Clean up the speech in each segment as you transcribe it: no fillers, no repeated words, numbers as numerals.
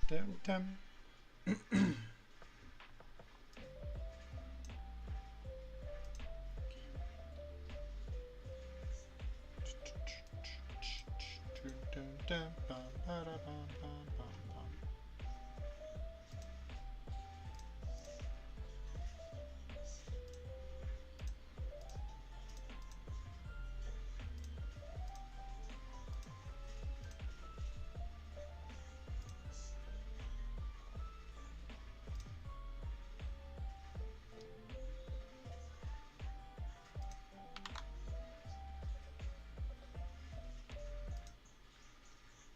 Dum, dum.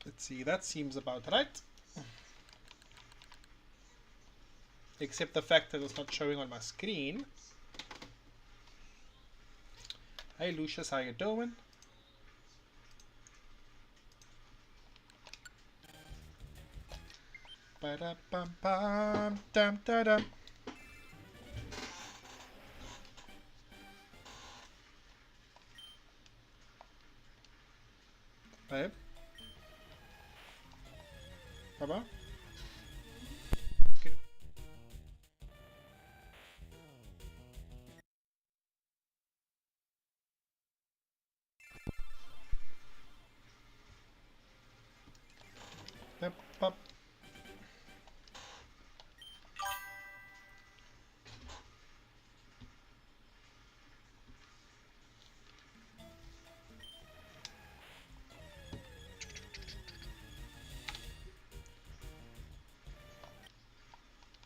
Let's see, that seems about right. Except the fact that it's not showing on my screen. Hey Lucius, how you doing? Ba-da-bum-bum, dum-da-dum. Babe? Baba? Okay. Yep, up.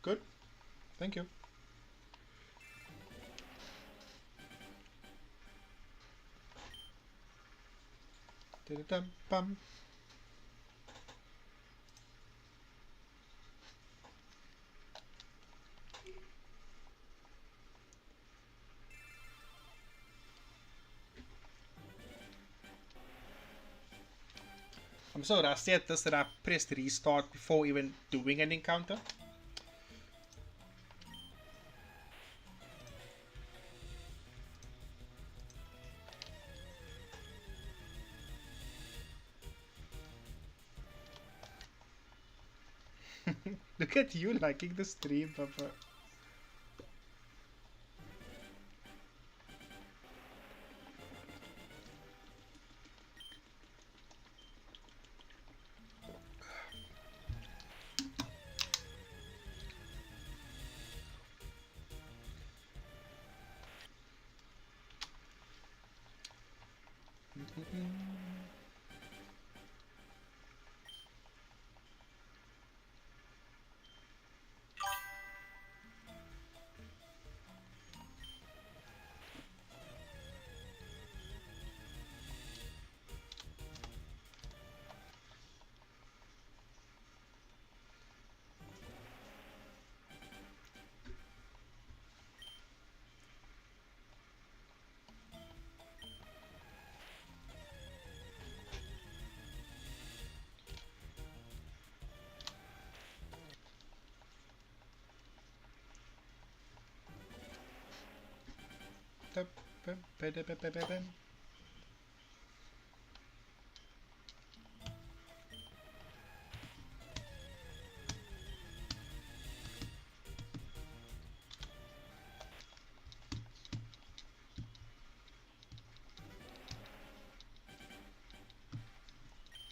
Good. Thank you. Da-da-dum-bum. I'm so rusty at this that I pressed restart before even doing an encounter. Look at you liking the stream, Papa.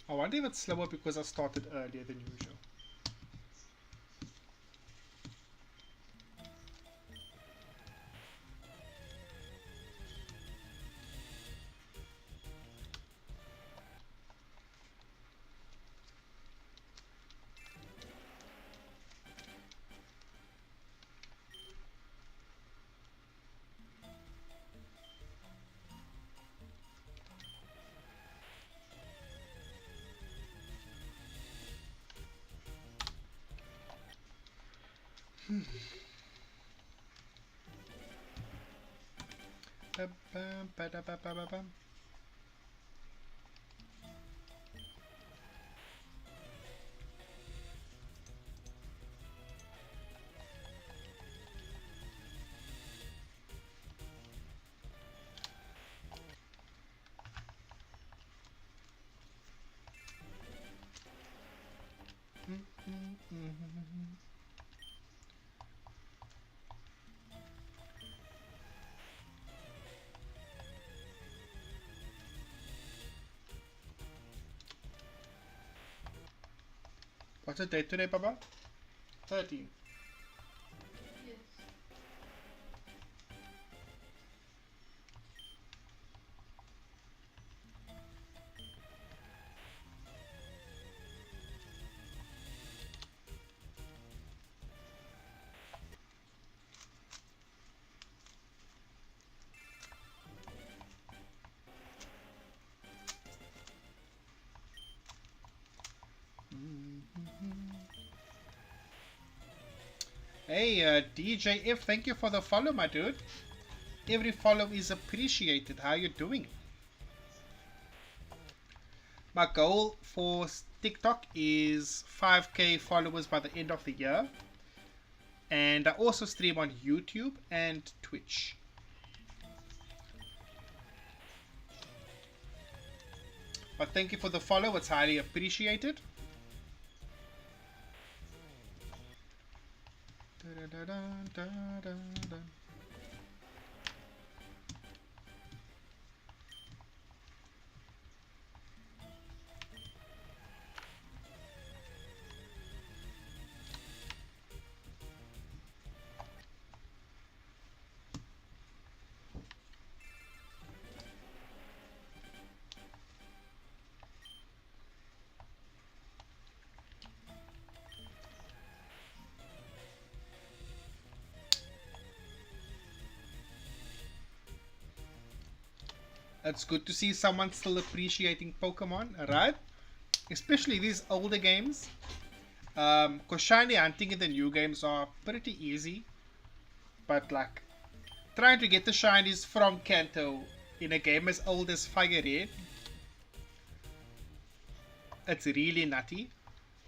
I wonder if it's slower because I started earlier than usual. Ba-bam. What's the date today, Papa? 13. Yes. Hey, DJ If, thank you for the follow, my dude. Every follow is appreciated. How you doing? My goal for TikTok is 5k followers by the end of the year. And I also stream on YouTube and Twitch. But thank you for the follow. It's highly appreciated. It's good to see someone still appreciating Pokemon, right? Especially these older games. Because shiny hunting in the new games are pretty easy. But like, trying to get the shinies from Kanto in a game as old as Fire Red, it's really nutty.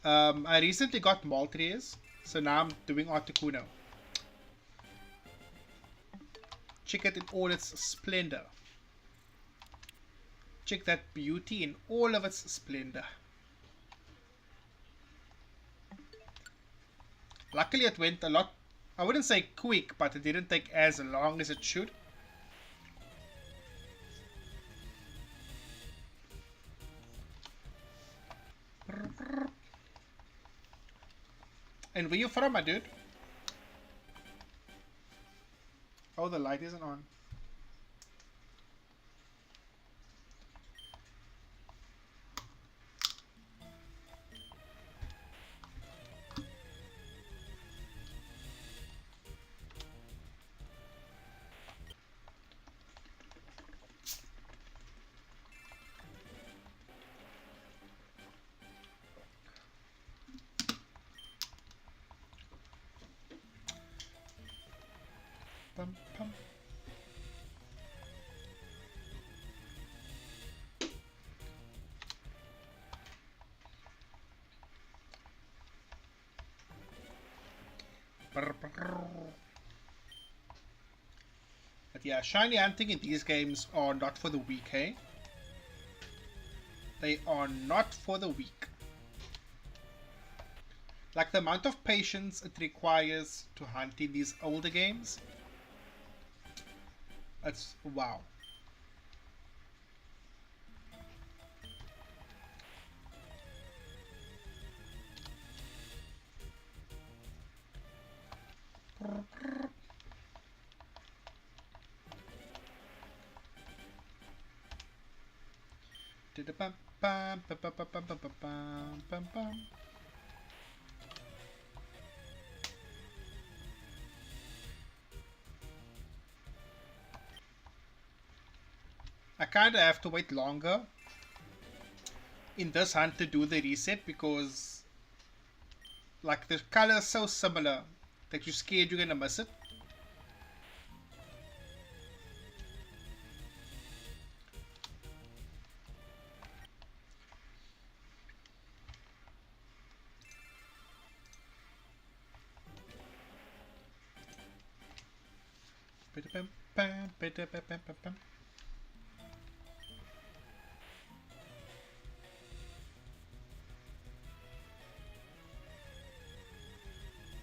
I recently got Moltres, so now I'm doing Articuno. Check it in all its splendor. Check that beauty in all of its splendor. Luckily it went a lot, I wouldn't say quick, but it didn't take as long as it should. And where you from, my dude? Oh, the light isn't on. Pum, pum. Brr, brr. But yeah, shiny hunting in these games are not for the weak, hey? They are not for the weak. Like the amount of patience it requires to hunt in these older games, it's wow. I kind of have to wait longer in this hunt to do the reset because like the color is so similar that you're scared you're gonna miss it.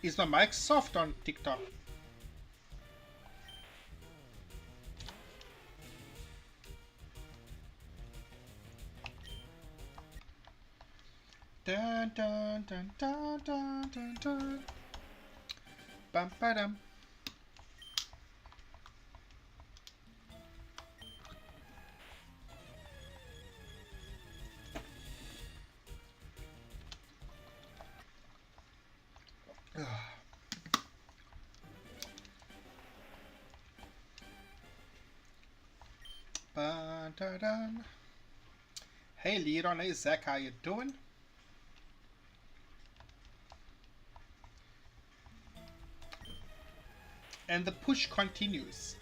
Is my mic soft on TikTok? Dun dun dun dun dun dun dun. Bum ba-dum. Ba-da-dun. Hey Leron, hey Zach, how you doing? And the push continues.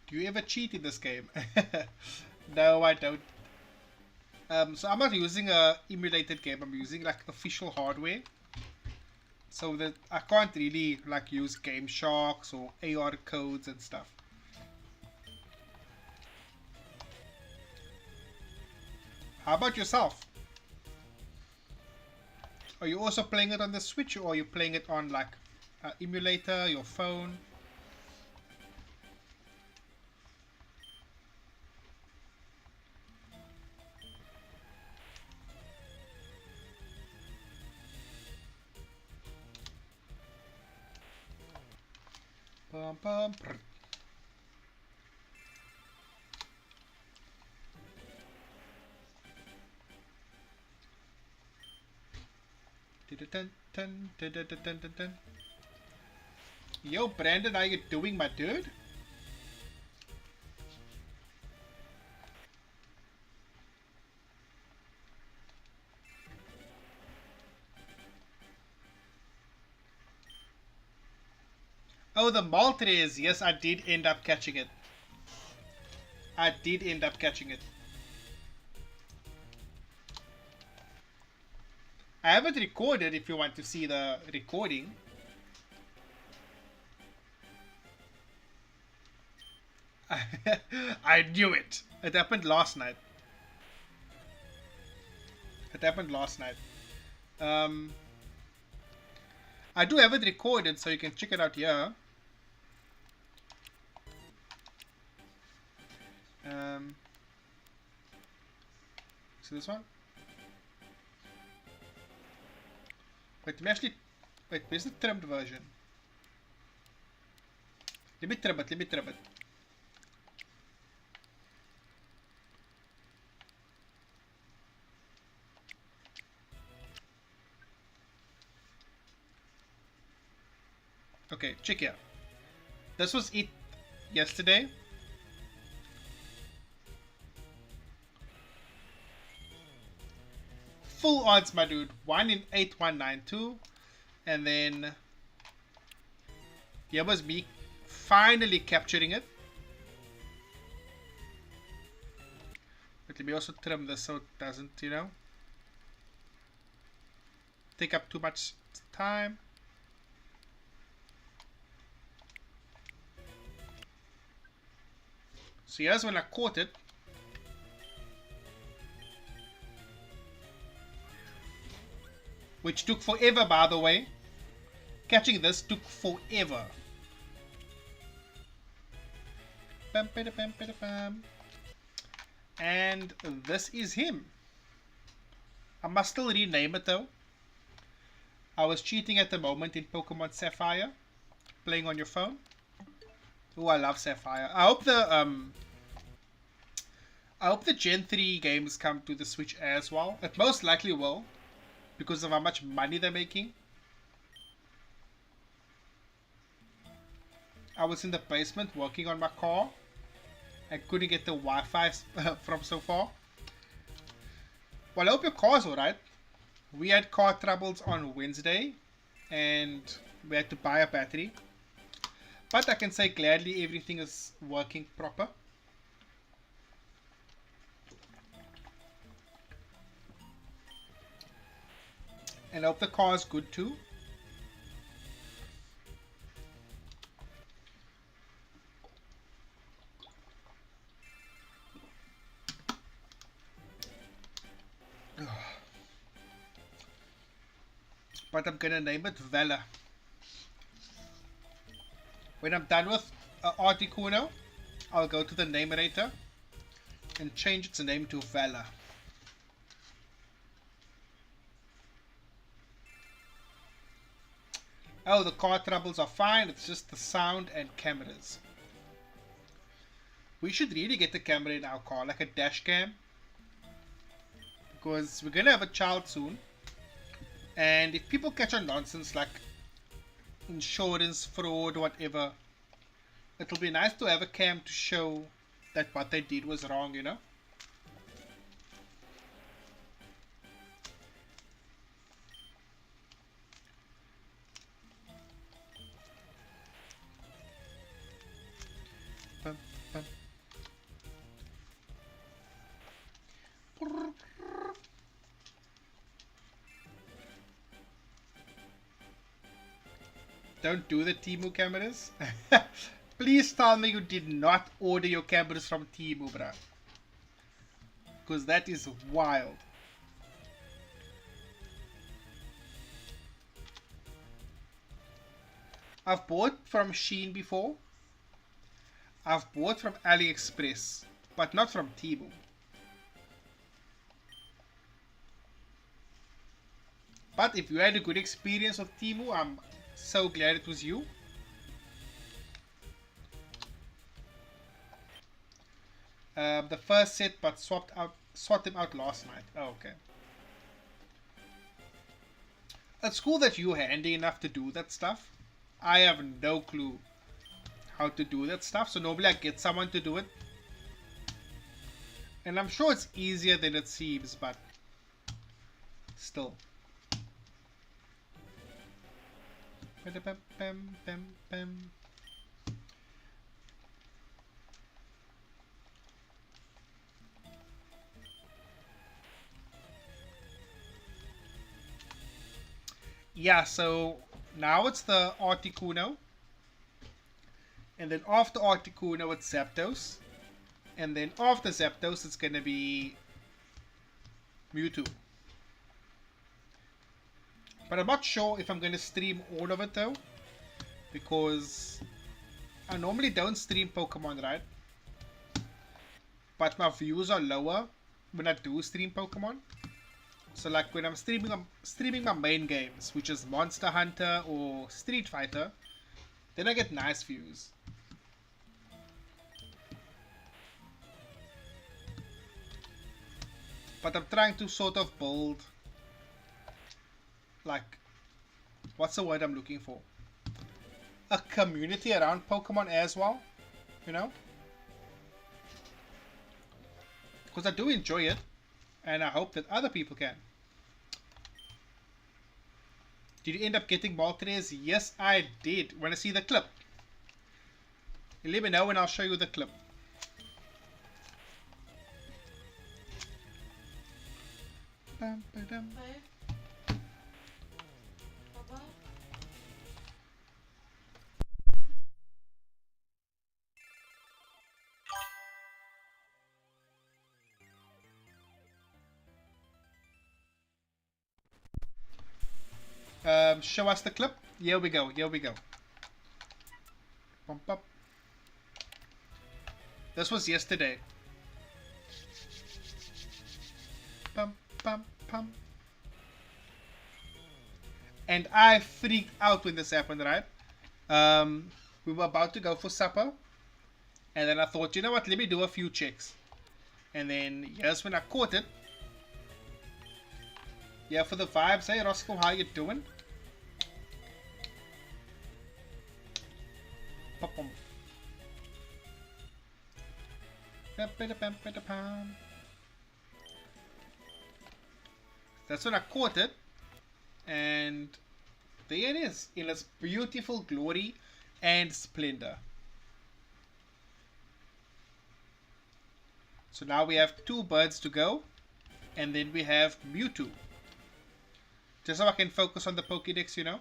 Do you ever cheat in this game? No, I don't. So I'm not using a emulated game. I'm using like official hardware, so that I can't really like use Game Sharks or AR codes and stuff. How about yourself? Are you also playing it on the Switch, or are you playing it on like emulator, your phone? Bum, bum, brr. Dun, dun, dun, dun, dun, dun, dun, dun. Yo, Brandon, how you doing, my dude? Oh, the Maltese. Yes, I did end up catching it. I did end up catching it. I haven't recorded if you want to see the recording. I knew it. It happened last night. It happened last night. I do have it recorded, so you can check it out here. See this one? Wait, let me actually... Wait, where's the trimmed version? Let me trim it, let me trim it. Okay, check here. This was it yesterday. Full odds, my dude. 1 in 8192. And then here was me finally capturing it. But let me also trim this so it doesn't, you know, take up too much time. So here's when I caught it. Which took forever, by the way. Catching this took forever. Bam, bam, bam, bam, bam. And this is him. I must still rename it though. I was cheating at the moment in Pokemon Sapphire, playing on your phone. Oh, I love Sapphire. I hope the Gen 3 games come to the Switch as well. It most likely will, because of how much money they're making. I was in the basement working on my car. I couldn't get the Wi-Fi from so far. Well, I hope your car's alright. We had car troubles on Wednesday, and we had to buy a battery. But I can say gladly everything is working proper. And I hope the car is good too. But I'm gonna name it Valor. When I'm done with Articuno, I'll go to the namerator and change its name to Valor. Oh, the car troubles are fine. It's just the sound and cameras. We should really get a camera in our car, like a dash cam. Because we're gonna have a child soon. And if people catch on nonsense like insurance fraud, whatever, it'll be nice to have a cam to show that what they did was wrong, you know? Bum, bum. Don't do the Temu cameras. Please tell me you did not order your cameras from Temu, bruh. Because that is wild. I've bought from Shein before. I've bought from AliExpress, but not from Temu. But if you had a good experience with Temu, I'm so glad it was you. The first set, but swapped them out last night. Oh, okay. It's cool that you're handy enough to do that stuff. I have no clue how to do that stuff, so normally I get someone to do it. And I'm sure it's easier than it seems, but still. Yeah, so now it's the Articuno. And then after Articuno it's Zapdos. And then after Zapdos it's gonna be Mewtwo. But I'm not sure if I'm gonna stream all of it though. Because I normally don't stream Pokemon, right? But my views are lower when I do stream Pokemon. So like when I'm streaming my main games, which is Monster Hunter or Street Fighter, then I get nice views. But I'm trying to sort of build, like, what's the word I'm looking for? A community around Pokemon as well, you know? Because I do enjoy it, and I hope that other people can. Did you end up getting Moltres? Yes, I did. Want to see the clip? You let me know and I'll show you the clip. Bum, ba-dum. Hey. Papa? Show us the clip. Here we go. Here we go. Bump up. This was yesterday. Pum, pum, pum. And I freaked out when this happened, right? We were about to go for supper. And then I thought, you know what? Let me do a few checks. And then here's when I caught it. Yeah, for the vibes. Hey, Roscoe, how you doing? Pop-pum. That's when I caught it. And there it is. In its beautiful glory and splendor. So now we have 2 birds to go. And then we have Mewtwo. Just so I can focus on the Pokédex, you know.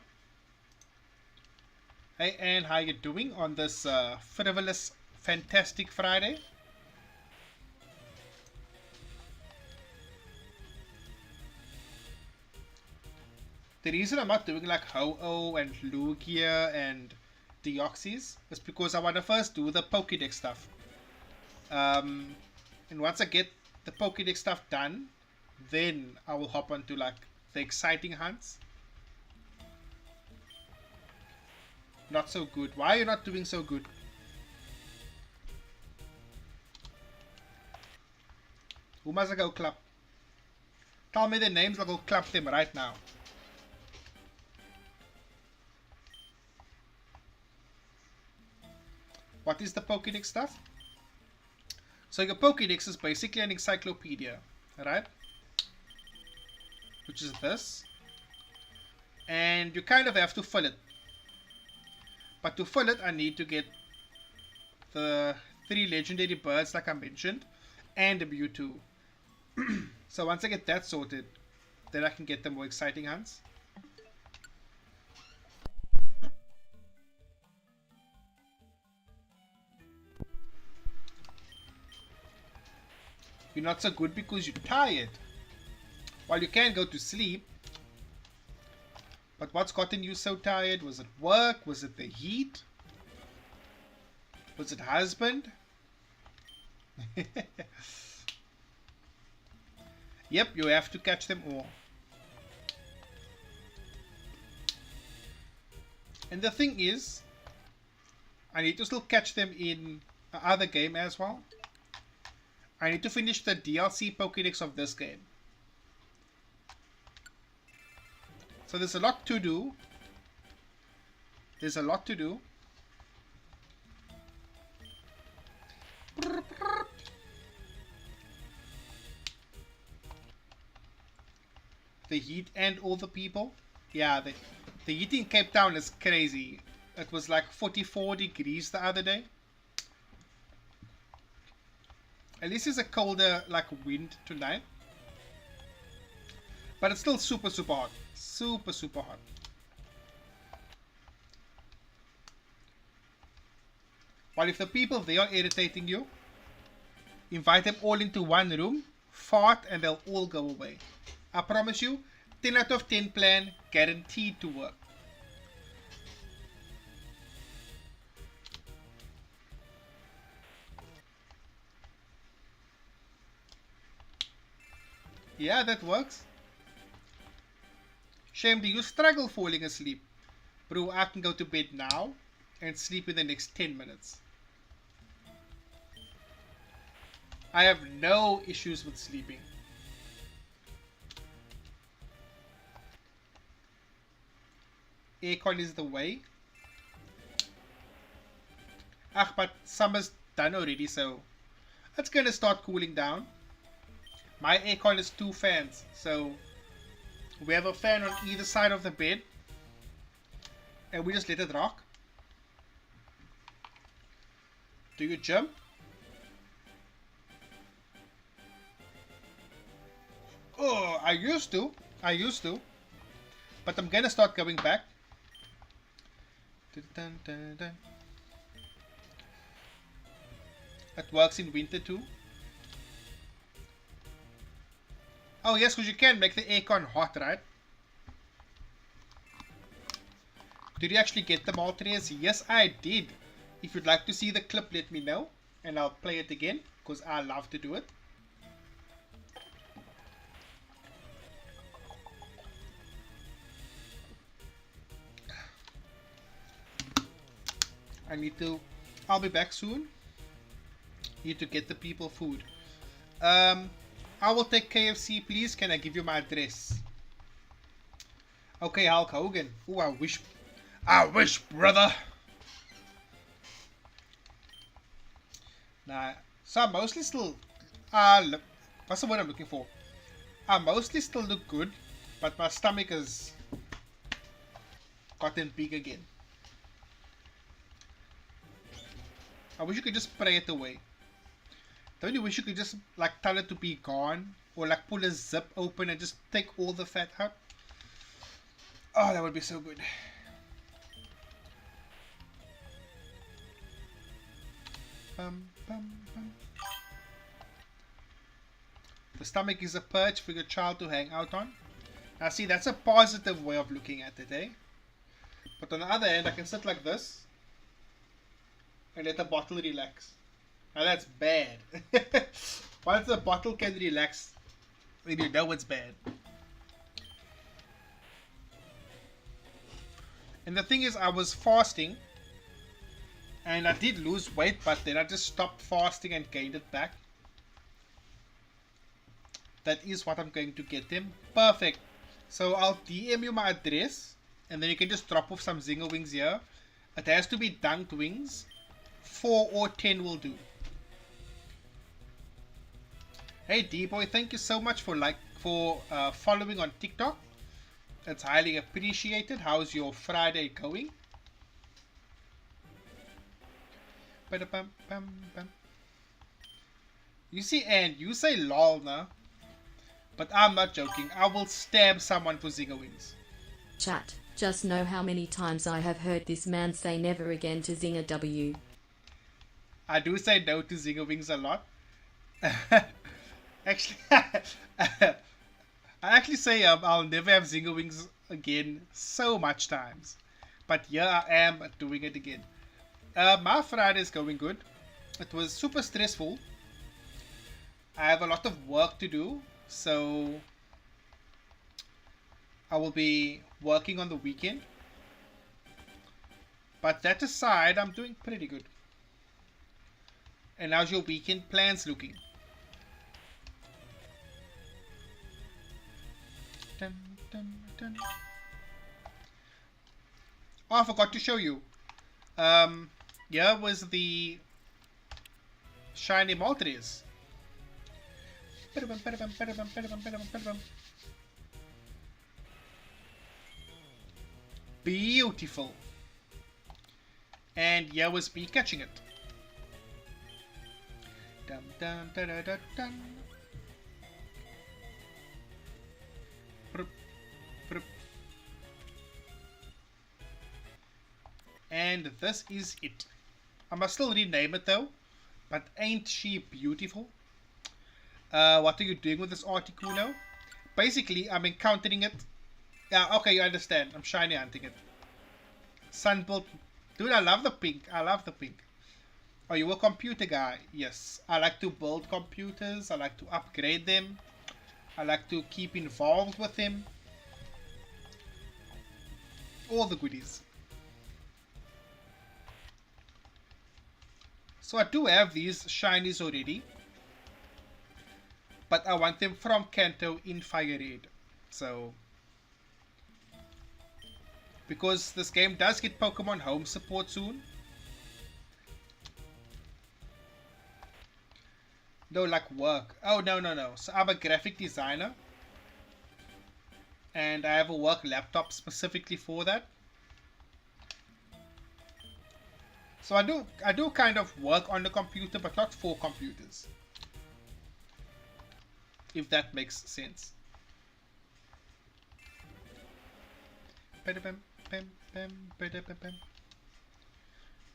Hey, and how you doing on this frivolous, fantastic Friday? The reason I'm not doing like Ho-Oh and Lugia and Deoxys is because I want to first do the Pokédex stuff. And once I get the Pokédex stuff done, then I will hop onto like the exciting hunts. Not so good. Why are you not doing so good? Who must I go clap? Tell me their names, I'll go clap them right now. What is the Pokédex stuff? So your Pokédex is basically an encyclopedia, right? Which is this. And you kind of have to fill it. But to fill it, I need to get the 3 legendary birds like I mentioned, and a Mewtwo. So once I get that sorted, then I can get the more exciting hunts. You're not so good because you're tired. Well, you can go to sleep. But what's gotten you so tired? Was it work? Was it the heat? Was it husband? Yep, you have to catch them all. And the thing is, I need to still catch them in the other game as well. I need to finish the DLC Pokédex of this game. So there's a lot to do. There's a lot to do. The heat and all the people. Yeah, the heat in Cape Town is crazy. It was like 44 degrees the other day. At least it's a colder like wind tonight. But it's still super hot. Super hot. While if the people there are irritating you, invite them all into one room, fart, and they'll all go away. I promise you, 10 out of 10 plan, guaranteed to work. Yeah, that works. Shame, do you struggle falling asleep? Bro, I can go to bed now and sleep in the next 10 minutes. I have no issues with sleeping. Aircon is the way. Ah, but summer's done already, so it's gonna start cooling down. My aircon is 2 fans, so we have a fan on either side of the bed and we just let it rock. Do you jump? Oh, I used to, but I'm gonna start going back. It works in winter too. Oh yes, because you can make the aircon hot, right? Did you actually get the Maltese? Yes, I did. If you'd like to see the clip, let me know, and I'll play it again, because I love to do it. I'll be back soon. Need to get the people food. I will take KFC, please. Can I give you my address? Okay, Hulk Hogan. Oh, I wish, brother. Nah, so I mostly still, what's the word I'm looking for? I mostly still look good, but my stomach has gotten big again. I wish you could just spray it away. Don't you wish you could just like tell it to be gone? Or like pull a zip open and just take all the fat out? Oh, that would be so good. Bum. The stomach is a perch for your child to hang out on. Now see, that's a positive way of looking at it, eh? But on the other hand, I can sit like this and let the bottle relax. Now that's bad. Once the bottle can relax, then you know it's bad. And the thing is, I was fasting and I did lose weight, but then I just stopped fasting and gained it back. That is what I'm going to get them. Perfect. So I'll DM you my address and then you can just drop off some zinger wings here. It has to be dunked wings. 4 or 10 will do. Hey D-Boy, thank you so much for following on TikTok. It's highly appreciated. How's your Friday going? You see, and you say lol now. But I'm not joking. I will stab someone for zinger wings. Chat, just know how many times I have heard this man say never again to Zinger W. I do say no to zinger wings a lot. Actually, I actually say I'll never have zinger wings again so much times. But yeah, I am doing it again. My Friday is going good. It was super stressful. I have a lot of work to do. So I will be working on the weekend. But that aside, I'm doing pretty good. And how's your weekend plans looking? Dun, dun, dun. Oh, I forgot to show you. Here was the shiny Moltres. Beautiful. And here was me catching it. Dun, dun, dun, dun, dun, dun. Brup, brup. And this is it. I must still rename it though. But ain't she beautiful? What are you doing with this Articuno? Basically, I'm encountering it. Yeah, okay, you understand. I'm shiny hunting it. Sunbuilt. Dude, I love the pink. I love the pink. Are you a computer guy? Yes. I like to build computers. I like to upgrade them. I like to keep involved with them. All the goodies. So I do have these shinies already. But I want them from Kanto in Fire Red. So, because this game does get Pokemon Home support soon. No, like work. Oh, no. So I'm a graphic designer. And I have a work laptop specifically for that. So I do kind of work on the computer, but not for computers. If that makes sense.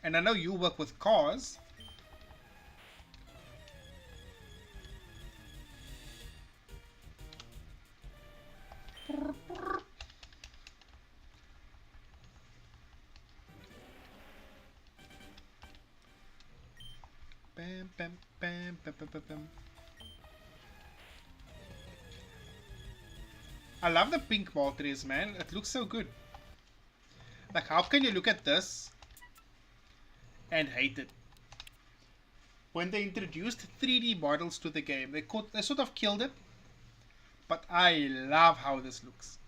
And I know you work with cars. I love the pink Moltres, man. It looks so good. Like, how can you look at this and hate it? When they introduced 3D models to the game, they sort of killed it. But I love how this looks.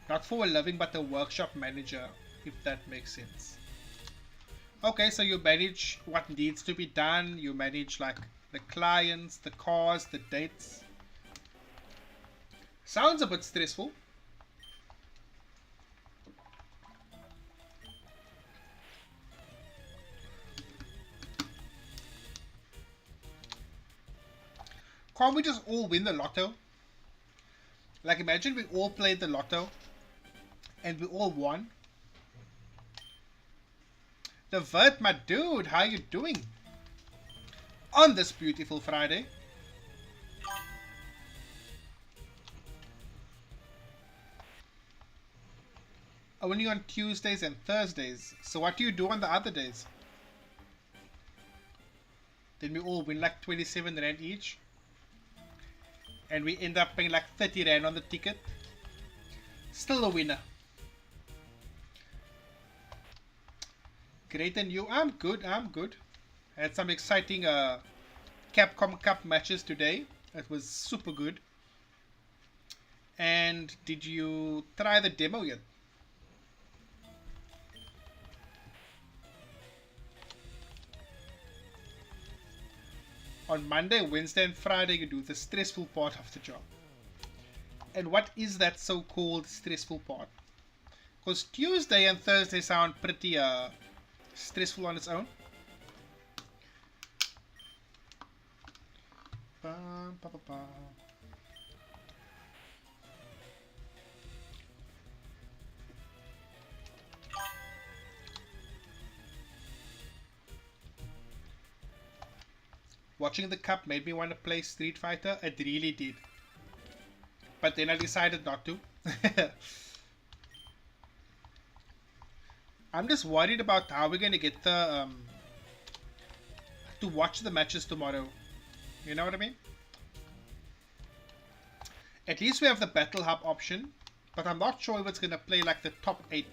Not for a living, but a workshop manager, if that makes sense. Okay, so you manage what needs to be done. You manage like the clients, the cars, the dates. Sounds a bit stressful. Can't we just all win the lotto? Like, imagine we all played the lotto and we all won. The Vert, my dude, how you doing? On this beautiful Friday. Only on Tuesdays and Thursdays. So what do you do on the other days? Then we all win like 27 Rand each. And we end up paying like 30 Rand on the ticket. Still a winner. Great, and you? I'm good, I'm good. Had some exciting Capcom Cup matches today. It was super good. And did you try the demo yet? On Monday, Wednesday, and Friday, you do the stressful part of the job. And what is that so-called stressful part? Because Tuesday and Thursday sound pretty stressful on its own. Watching the cup made me want to play Street Fighter. It really did. But then I decided not to. I'm just worried about how we're going to get the to watch the matches tomorrow. You know what I mean? At least we have the Battle Hub option, but I'm not sure if it's going to play like the top 8.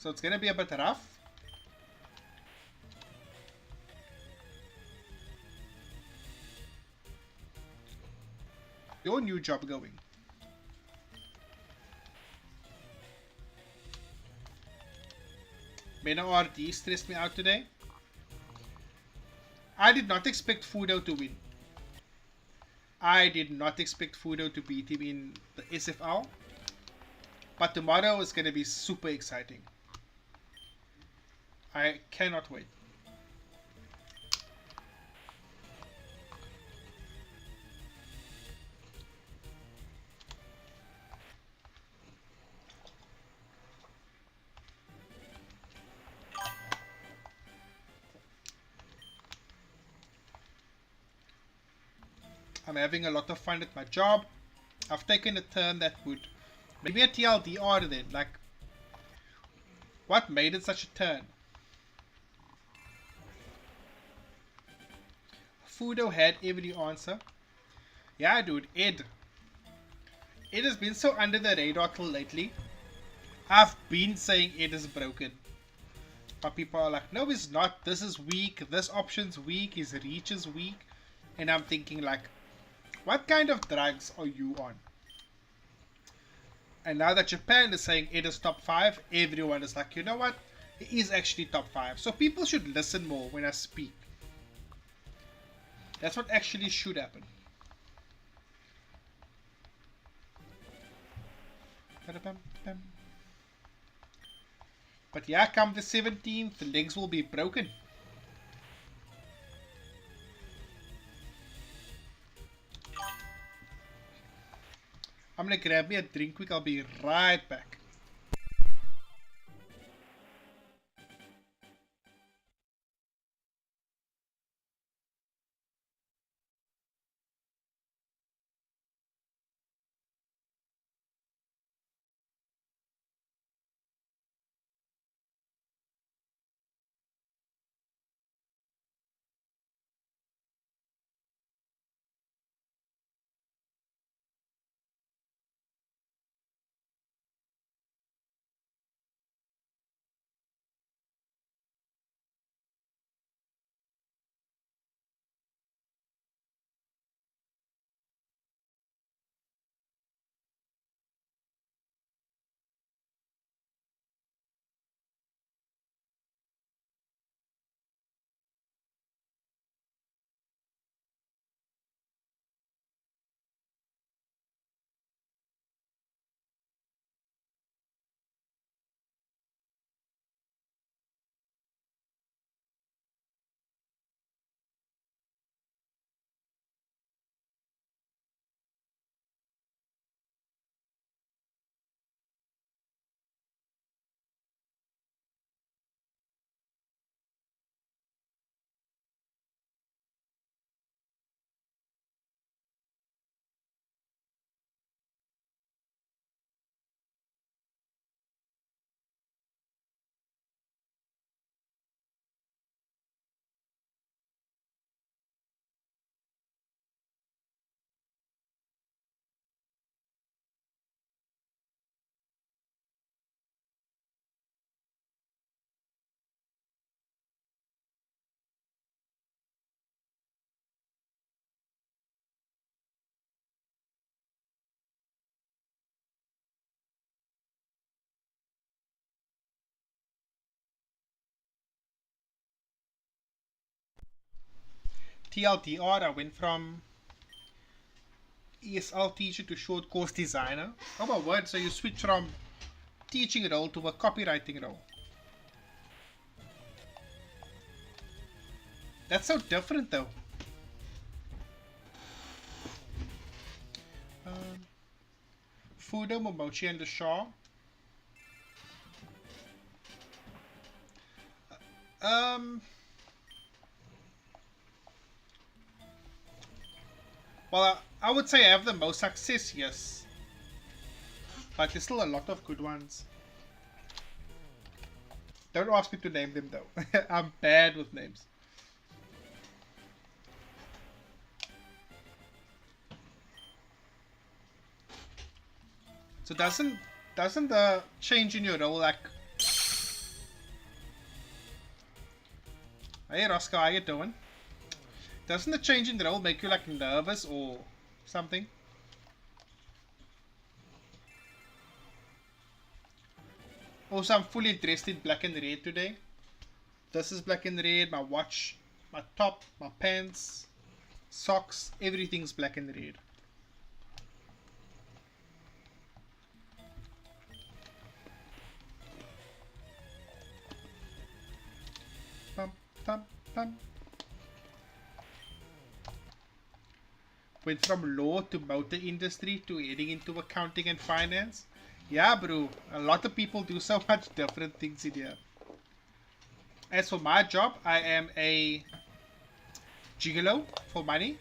So it's going to be a bit rough. Your new job going? Mena RD stressed me out today. I did not expect Fudo to win. I did not expect Fudo to beat him in the SFL. But tomorrow is going to be super exciting. I cannot wait. I'm having a lot of fun at my job. I've taken a turn that would maybe a TLDR then. Like, what made it such a turn? Fudo had every answer. Yeah, dude, Ed. Ed has been so under the radar till lately. I've been saying Ed is broken. But people are like, no, he's not. This is weak. This option's weak. His reach is weak. And I'm thinking like, what kind of drugs are you on? And now that Japan is saying it is top 5, everyone is like, you know what? It is actually top 5. So people should listen more when I speak. That's what actually should happen. But yeah, come the 17th, the legs will be broken. I'm gonna grab me a drink quick. I'll be right back. TLDR, I went from ESL teacher to short course designer. Oh my word, so you switch from teaching role to a copywriting role. That's so different though. Fudo, Momochi, and the Shaw. Well, I would say I have the most success, yes. But there's still a lot of good ones. Don't ask me to name them though. I'm bad with names. So doesn't the change in your role like... Hey Roscoe, how you doing? Doesn't the change in the role make you like nervous or something? Also, I'm fully dressed in black and red today. This is black and red, my watch, my top, my pants, socks, everything's black and red. Bum, bum, bum. Went from law to motor industry to heading into accounting and finance. Yeah, bro. A lot of people do so much different things in here. As for my job, I am a gigolo for money.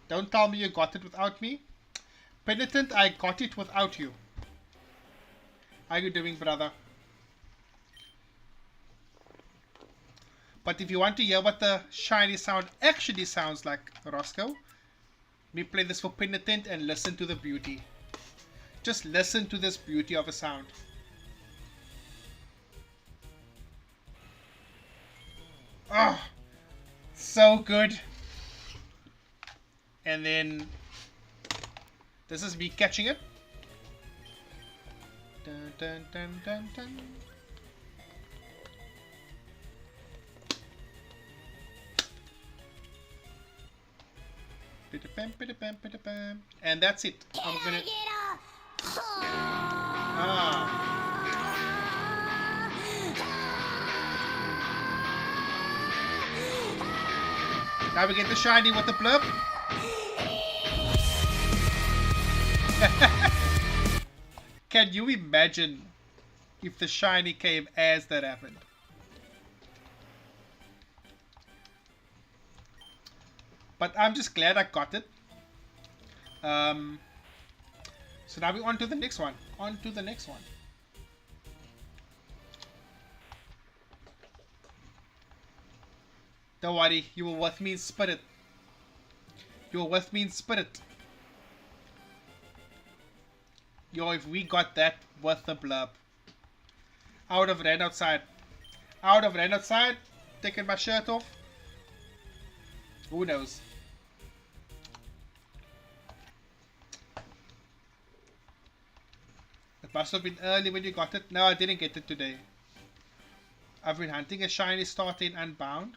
Don't tell me you got it without me. Penitent, I got it without you. How you doing, brother? But if you want to hear what the shiny sound actually sounds like, Roscoe, let me play this for Penitent and listen to the beauty. Just listen to this beauty of a sound. Oh, so good. And then this is me catching it. Dun, dun, dun, dun, dun. And that's it. I'm gonna. Now we get the shiny with the blurb. Can you imagine if the shiny came as that happened? But I'm just glad I got it. So now we're on to the next one. On to the next one. Don't worry, you were with me in spirit. You were with me in spirit. Yo, if we got that with the blurb. I would have ran outside. I would have ran outside, taken my shirt off. Who knows? It must have been early when you got it. No, I didn't get it today. I've been hunting a shiny starter in Unbound.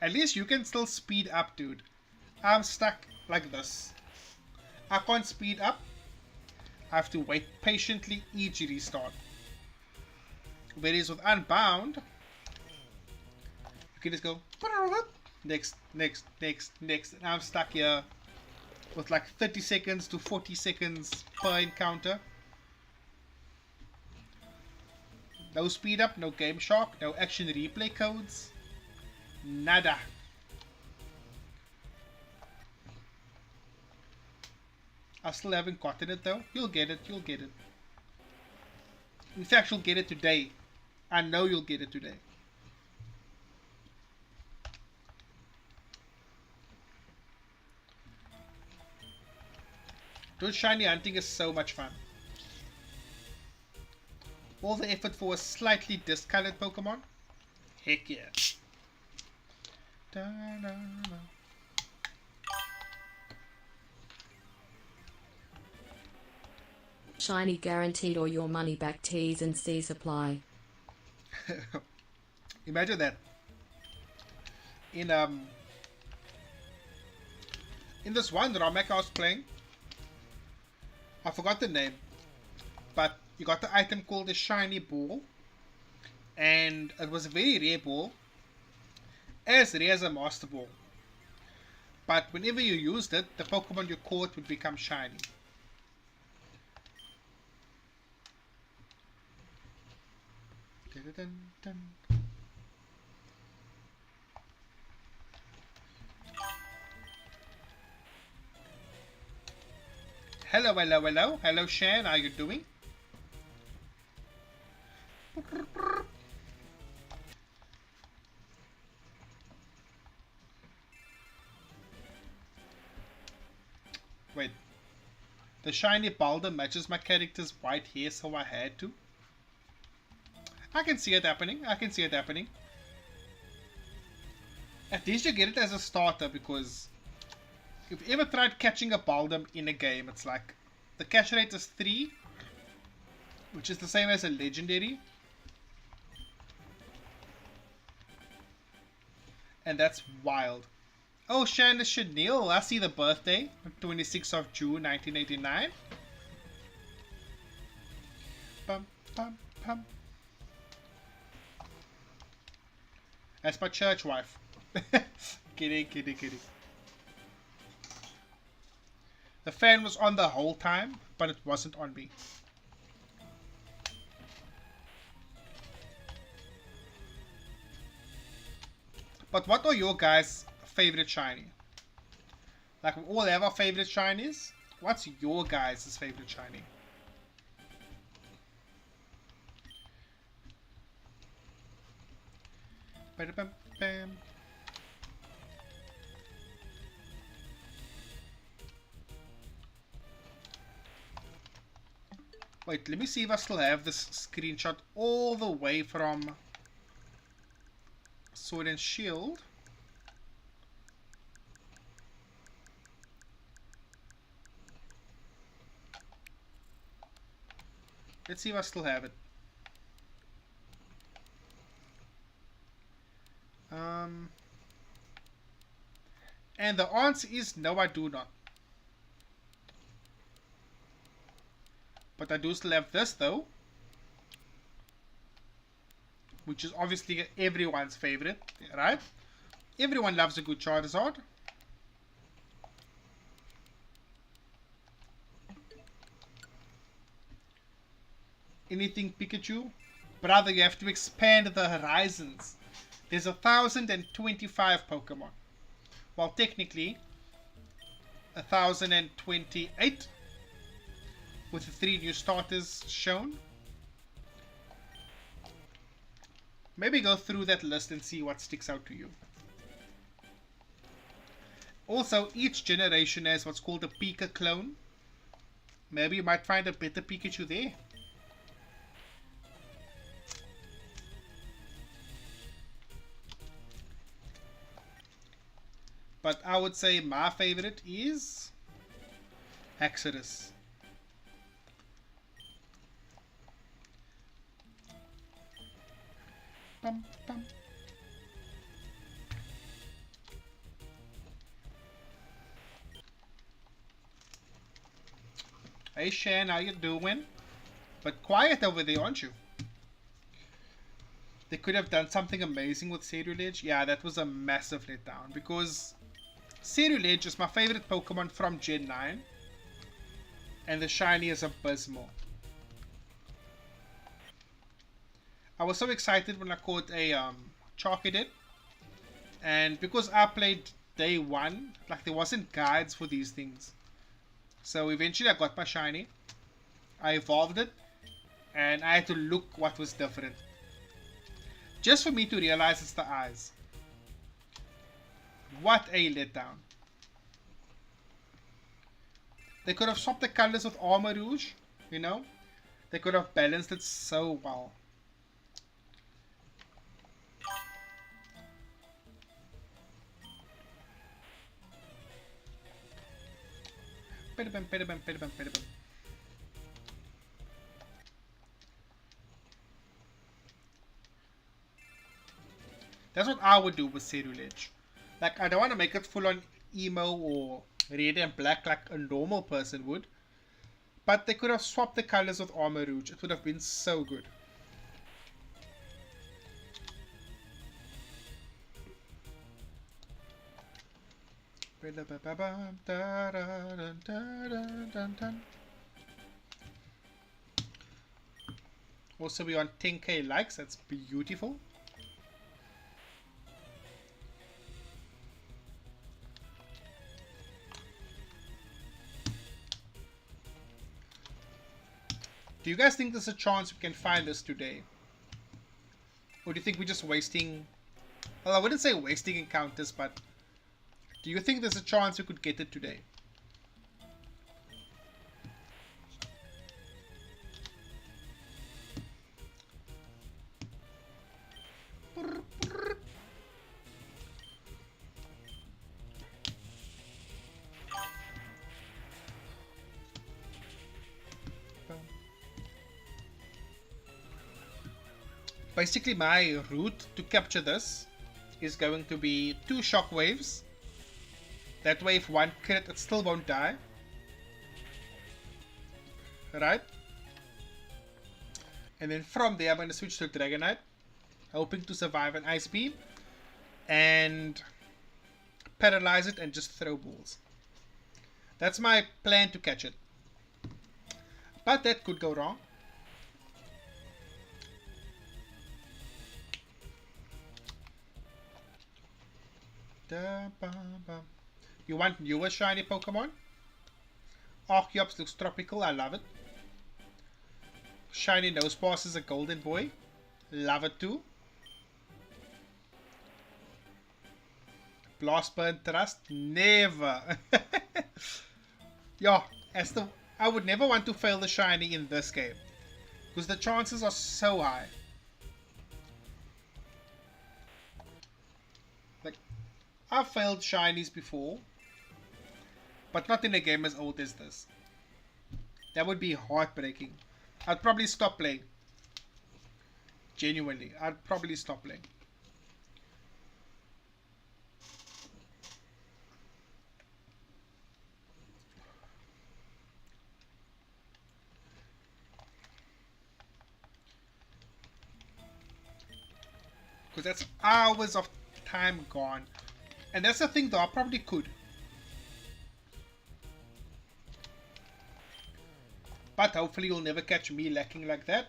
At least you can still speed up, dude. I'm stuck like this. I can't speed up. I have to wait patiently each restart. Whereas with Unbound, you can just go next, next, next, next. And I'm stuck here with like 30 seconds to 40 seconds per encounter. No speed up, no game shock, no action replay codes. Nada. I still haven't gotten it though. You'll get it, you'll get it. In fact, you'll get it today. I know you'll get it today. Dude, shiny hunting is so much fun. All the effort for a slightly discolored Pokemon? Heck yeah. Da-da-da. Shiny guaranteed or your money back. T's and C's apply. Imagine that. In in this one Ramek I was playing, I forgot the name, but you got the item called the shiny ball, and it was a very rare ball, as rare as a master ball. But whenever you used it, the Pokemon you caught would become shiny. Dun-dun-dun-dun. Hello, hello, hello. Hello, Shan. How you doing? Wait. The shiny Balder matches my character's white hair, so I had to. I can see it happening. I can see it happening. At least you get it as a starter, because if you ever tried catching a Baldum in a game, it's like the catch rate is 3, which is the same as a legendary. And that's wild. Oh, Shanna Chanel, I see the birthday, 26th of June 1989. Bum, bum, bum. That's my church wife. Kidding, kidding, kidding. The fan was on the whole time, but it wasn't on me. But what are your guys' favorite shiny? Like, we all have our favorite shinies. What's your guys' favorite shiny? Ba-da-bam-bam. Wait, let me see if I still have this screenshot all the way from Sword and Shield. Let's see if I still have it. And the answer is no, I do not. But I do still have this though, which is obviously everyone's favorite, right? Everyone loves a good Charizard. Anything Pikachu? Brother, you have to expand the horizons. There's 1,025 Pokemon. Well, technically 1,028 with the 3 new starters shown. Maybe go through that list and see what sticks out to you. Also, each generation has what's called a Pika clone. Maybe you might find a better Pikachu there. But I would say my favorite is Exodus. Bum, bum. Hey Shan, how you doing? But quiet over there, aren't you? They could have done something amazing with Cerulege. Yeah, that was a massive letdown, because Cerulege is my favorite Pokemon from Gen 9, and the shiny is abysmal. I was so excited when I caught a Charcadet, and because I played day 1, like there wasn't guides for these things. So eventually I got my shiny, I evolved it, and I had to look what was different. Just for me to realize it's the eyes. What a letdown. They could have swapped the colors with Armor Rouge, you know? They could have balanced it so well. Pidabam, pidabam, pidabam, pidabam. That's what I would do with Cerulege. Like, I don't want to make it full on emo or red and black like a normal person would. But they could have swapped the colors with Armor Rouge. It would have been so good. Also, we're on 10k likes. That's beautiful. Do you guys think there's a chance we can find this today? Or do you think we're just wasting... Well, I wouldn't say wasting encounters, but... Do you think there's a chance we could get it today? Basically, my route to capture this is going to be 2 shock waves. That way, if one crit, it still won't die. Right? And then from there, I'm going to switch to Dragonite, hoping to survive an Ice Beam and paralyze it and just throw balls. That's my plan to catch it. But that could go wrong. You want newer shiny Pokemon? Archeops looks tropical, I love it. Shiny Nosepass is a golden boy. Love it too. Blast Burn Trust? Never. Yeah, I would never want to fail the shiny in this game. Because the chances are so high. Like, I've failed shinies before. But not in a game as old as this. That would be heartbreaking. I'd probably stop playing. Genuinely, I'd probably stop playing. Because that's hours of time gone. And that's the thing though, I probably could. But hopefully you'll never catch me lacking like that.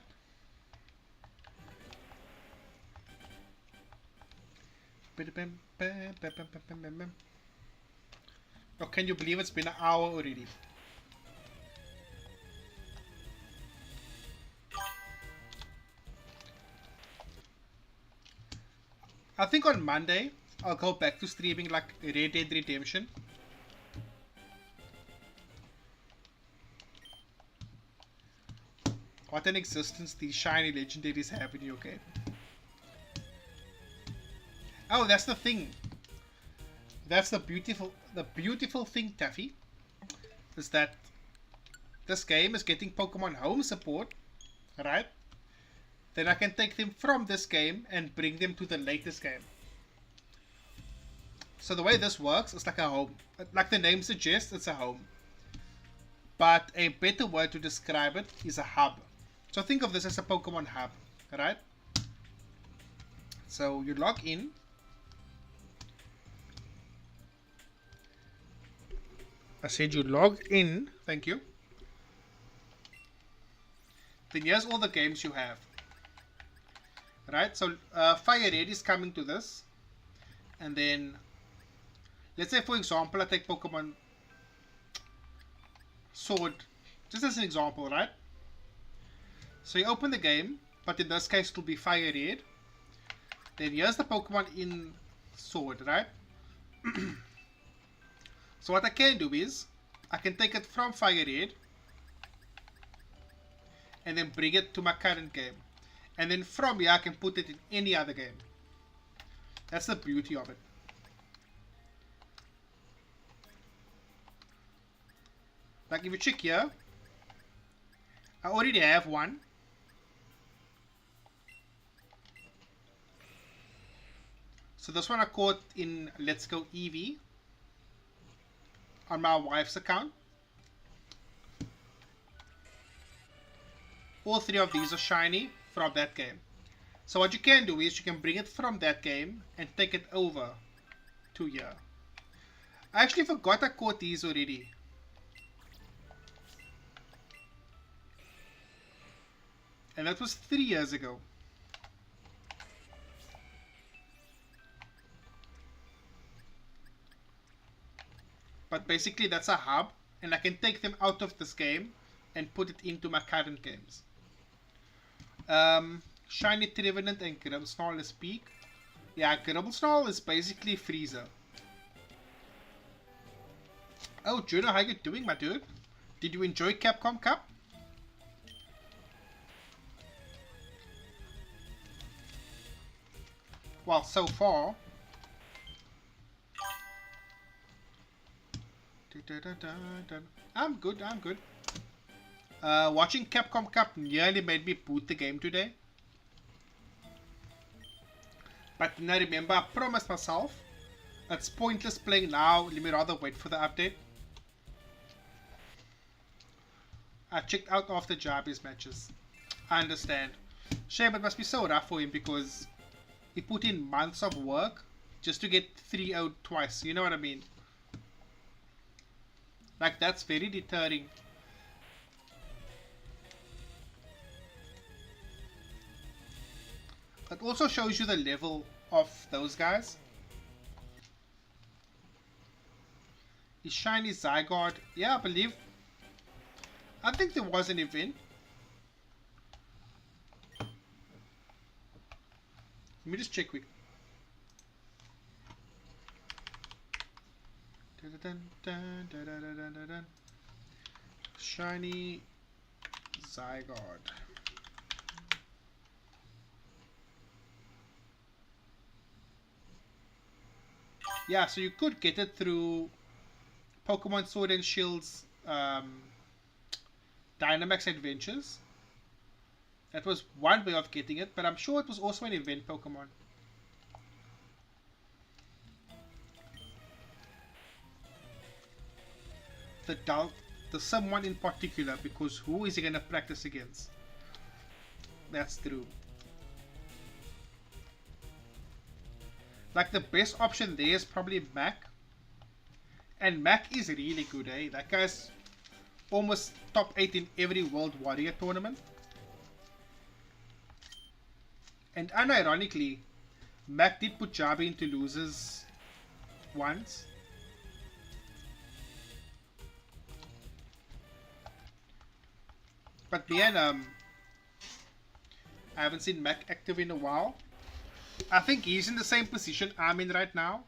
Oh, can you believe it's been an hour already? I think on Monday I'll go back to streaming like Red Dead Redemption. What an existence these shiny legendaries have in your game. Oh, that's the thing. That's the beautiful thing, Taffy, is that this game is getting Pokemon Home support, right? Then I can take them from this game and bring them to the latest game. So the way this works is like a home. Like the name suggests, it's a home. But a better word to describe it is a hub. So think of this as a Pokemon hub, right? So you log in. I said you log in, thank you. Then here's all the games you have. Right, so Fire Red is coming to this. And then, let's say for example, I take Pokemon Sword, just as an example, right? So you open the game, but in this case it will be Fire Red. Then here's the Pokemon in Sword, right? So what I can do is, I can take it from Fire Red and then bring it to my current game. And then from here I can put it in any other game. That's the beauty of it. Like if you check here, I already have one. So this one I caught in Let's Go Eevee on my wife's account. All three of these are shiny from that game. So what you can do is you can bring it from that game and take it over to here. I actually forgot I caught these already. And that was 3 years ago. But basically that's a hub, and I can take them out of this game and put it into my current games. Shiny Trevenant and Grimmsnarl is peak. Yeah, Grimmsnarl is basically Freezer. Oh, Juno, how you doing, my dude? Did you enjoy Capcom Cup? Well, so far. I'm good, I'm good. Watching Capcom Cup nearly made me boot the game today. But then I remember I promised myself it's pointless playing now, let me rather wait for the update. I checked out after Jarvis matches. I understand. Shame, it must be so rough for him because he put in months of work just to get 3-0 twice, you know what I mean? Like, that's very deterring. It also shows you the level of those guys. Is Shiny Zygarde? Yeah, I believe. I think there was an event. Let me just check quick. Shiny Zygarde. Yeah, so you could get it through Pokemon Sword and Shield's Dynamax Adventures. That was one way of getting it, but I'm sure it was also an event Pokemon. The someone in particular, because who is he going to practice against? That's true. Like, the best option there is probably Mac. And Mac is really good, eh? That guy's almost top 8 in every World Warrior tournament. And unironically, Mac did put Jabi into losers once. But man, I haven't seen Mac active in a while. I think he's in the same position I'm in right now,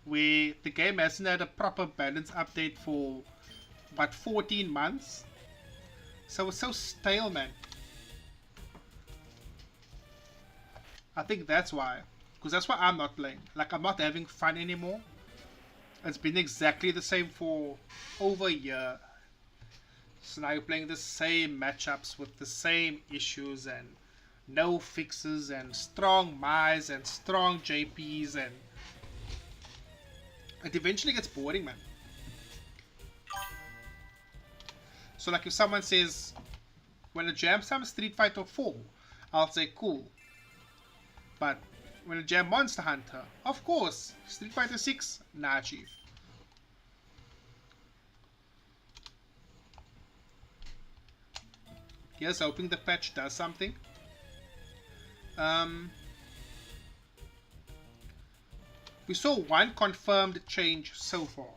where the game hasn't had a proper balance update for about 14 months. So it's so stale, man. I think that's why. Because that's why I'm not playing. Like, I'm not having fun anymore. It's been exactly the same for over a year. So now you're playing the same matchups with the same issues and no fixes and strong Mi's and strong JPs, and it eventually gets boring, man. So like if someone says, when a jam some Street Fighter 4, I'll say cool. But when a jam Monster Hunter, of course. Street Fighter 6, nah, chief. Here's hoping the patch does something. We saw one confirmed change so far.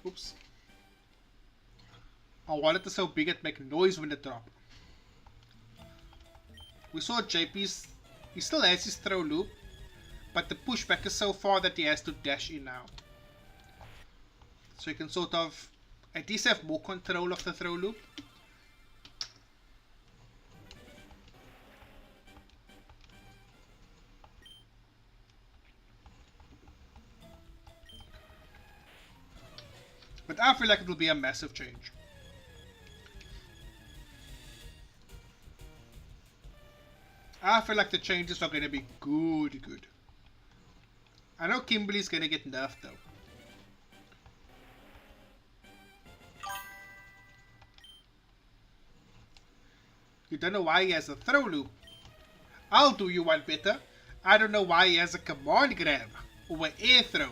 Oops. Our wallet is so big it makes noise when it drops. We saw JP's, he still has his throw loop, but the pushback is so far that he has to dash in now. So you can sort of at least have more control of the throw loop. But I feel like it will be a massive change. I feel like the changes are going to be good. I know Kimberly's going to get nerfed though. You don't know why he has a throw loop. I'll do you one better. I don't know why he has a command grab or an air throw.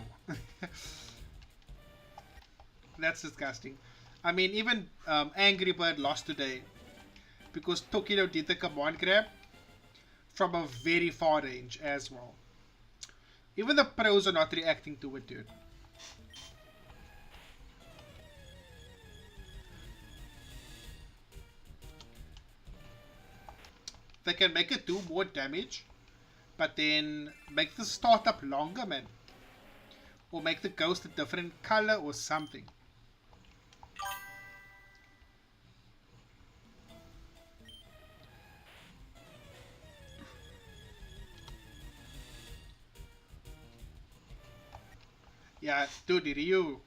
That's disgusting. I mean, even Angry Bird lost today because Tokyo did the command grab from a very far range as well. Even the pros are not reacting to it, dude. They can make it do more damage, but then make the startup longer, man. Or make the ghost a different color or something. Yeah, dude, Ryu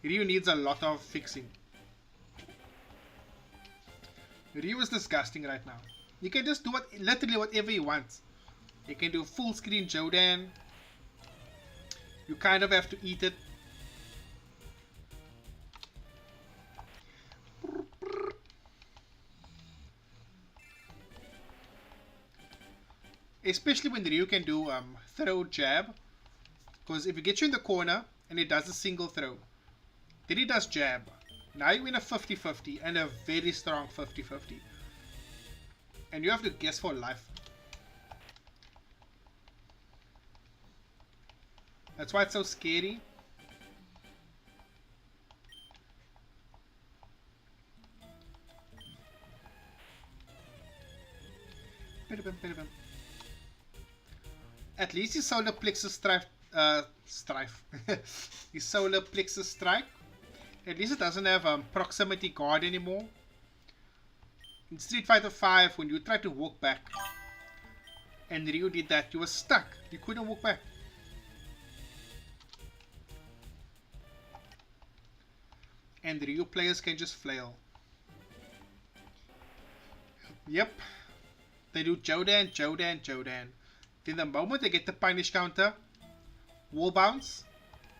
needs a lot of fixing. Ryu is disgusting right now. You can just do literally whatever he wants. You can do full screen Jodan. You kind of have to eat it. Especially when Ryu can do throw jab. Because if he gets you in the corner and he does a single throw, then he does jab. Now you win a 50-50 and a very strong 50-50. And you have to guess for life. That's why it's so scary. At least his solar plexus his solar plexus strike. At least it doesn't have proximity guard anymore. In Street Fighter 5, when you tried to walk back and Ryu did that, you were stuck. You couldn't walk back. And Ryu players can just flail. Yep. They do Jodan. Then the moment they get the punish counter, wall bounce,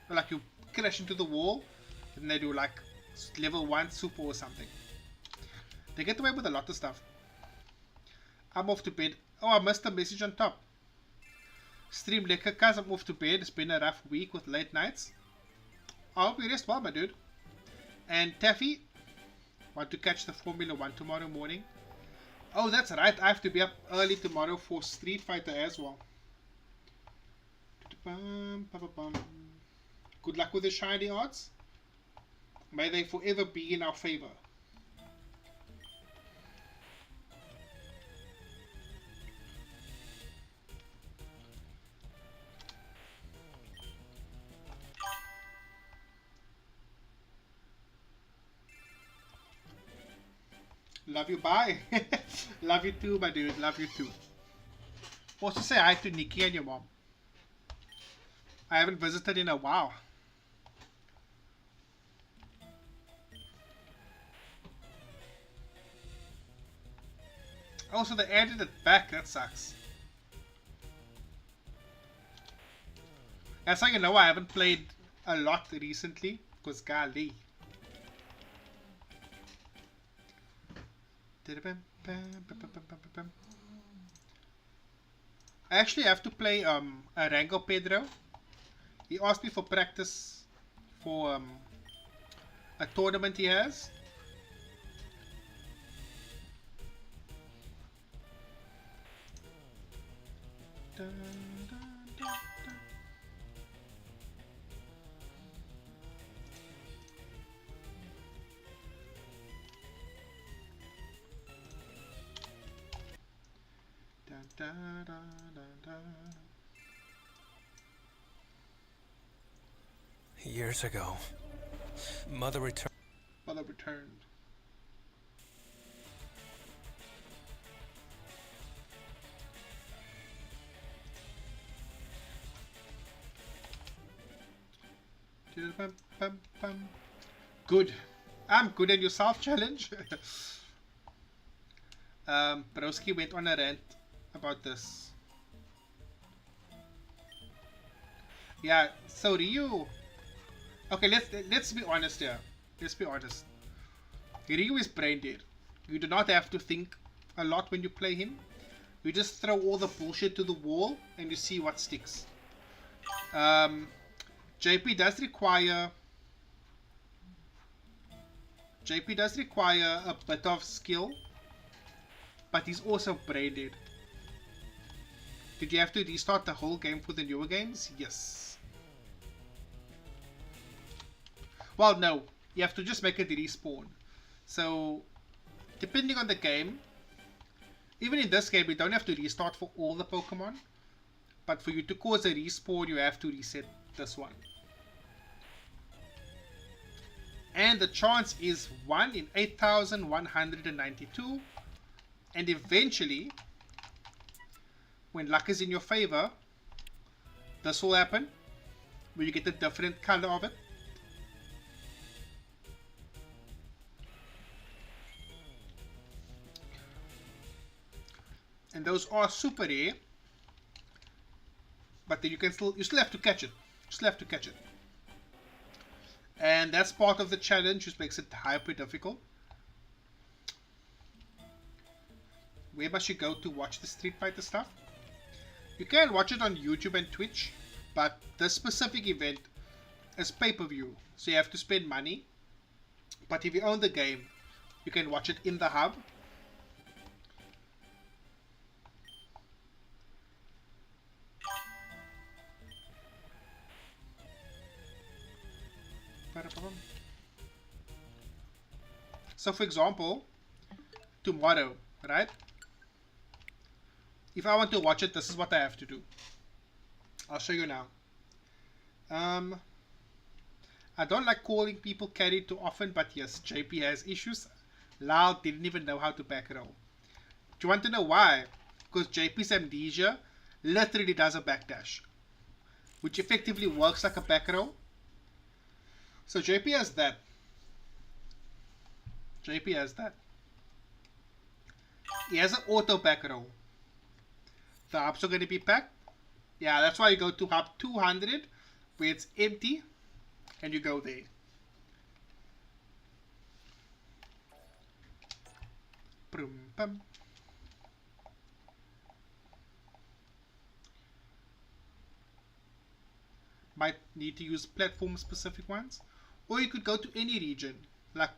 or like you crash into the wall, and they do like level 1 super or something. They get away with a lot of stuff. I'm off to bed. Oh, I missed the message on top. Stream lekker cuz I'm off to bed. It's been a rough week with late nights. I hope you rest well, my dude. And Taffy, want to catch the Formula 1 tomorrow morning? Oh, that's right. I have to be up early tomorrow for Street Fighter as well. Good luck with the shiny odds. May they forever be in our favor. Love you, bye. Love you too, my dude. Love you too. Also say hi to Nikki and your mom. I haven't visited in a while. Also, they added it back. That sucks. That's how you know I haven't played a lot recently. Because golly. I actually have to play Arango Pedro. He asked me for practice for a tournament he has. Dun, dun, dun, dun. Da, da, da, da. Years ago, Mother returned. Mother returned. Good. I'm good at your self challenge. Broski went on a rant about this. Yeah, so Ryu. Okay, let's be honest here. Let's be honest. Ryu is brain dead. You do not have to think a lot when you play him. You just throw all the bullshit to the wall and you see what sticks. JP does require a bit of skill, but he's also brain dead. Did you have to restart the whole game for the newer games? Yes. Well, no. You have to just make it respawn. So, depending on the game, even in this game, you don't have to restart for all the Pokemon. But for you to cause a respawn, you have to reset this one. And the chance is 1 in 8,192. And eventually, when luck is in your favor, this will happen, where you get a different color of it. And those are super rare, but then you still have to catch it. You still have to catch it, and that's part of the challenge, which makes it hyper difficult. Where must you go to watch the Street Fighter stuff? You can watch it on YouTube and Twitch, but this specific event is pay-per-view, so you have to spend money. But if you own the game, you can watch it in the hub. So for example, tomorrow, right? If I want to watch it, this is what I have to do. I'll show you now. I don't like calling people carry too often, but yes, JP has issues. Lal didn't even know how to back roll. Do you want to know why? Because JP's amnesia literally does a backdash, which effectively works like a back roll. So JP has that. JP has that. He has an auto back roll. The hubs are going to be packed. Yeah, that's why you go to hub 200 where it's empty and you go there. Brum, bum. Might need to use platform specific ones, or you could go to any region. Like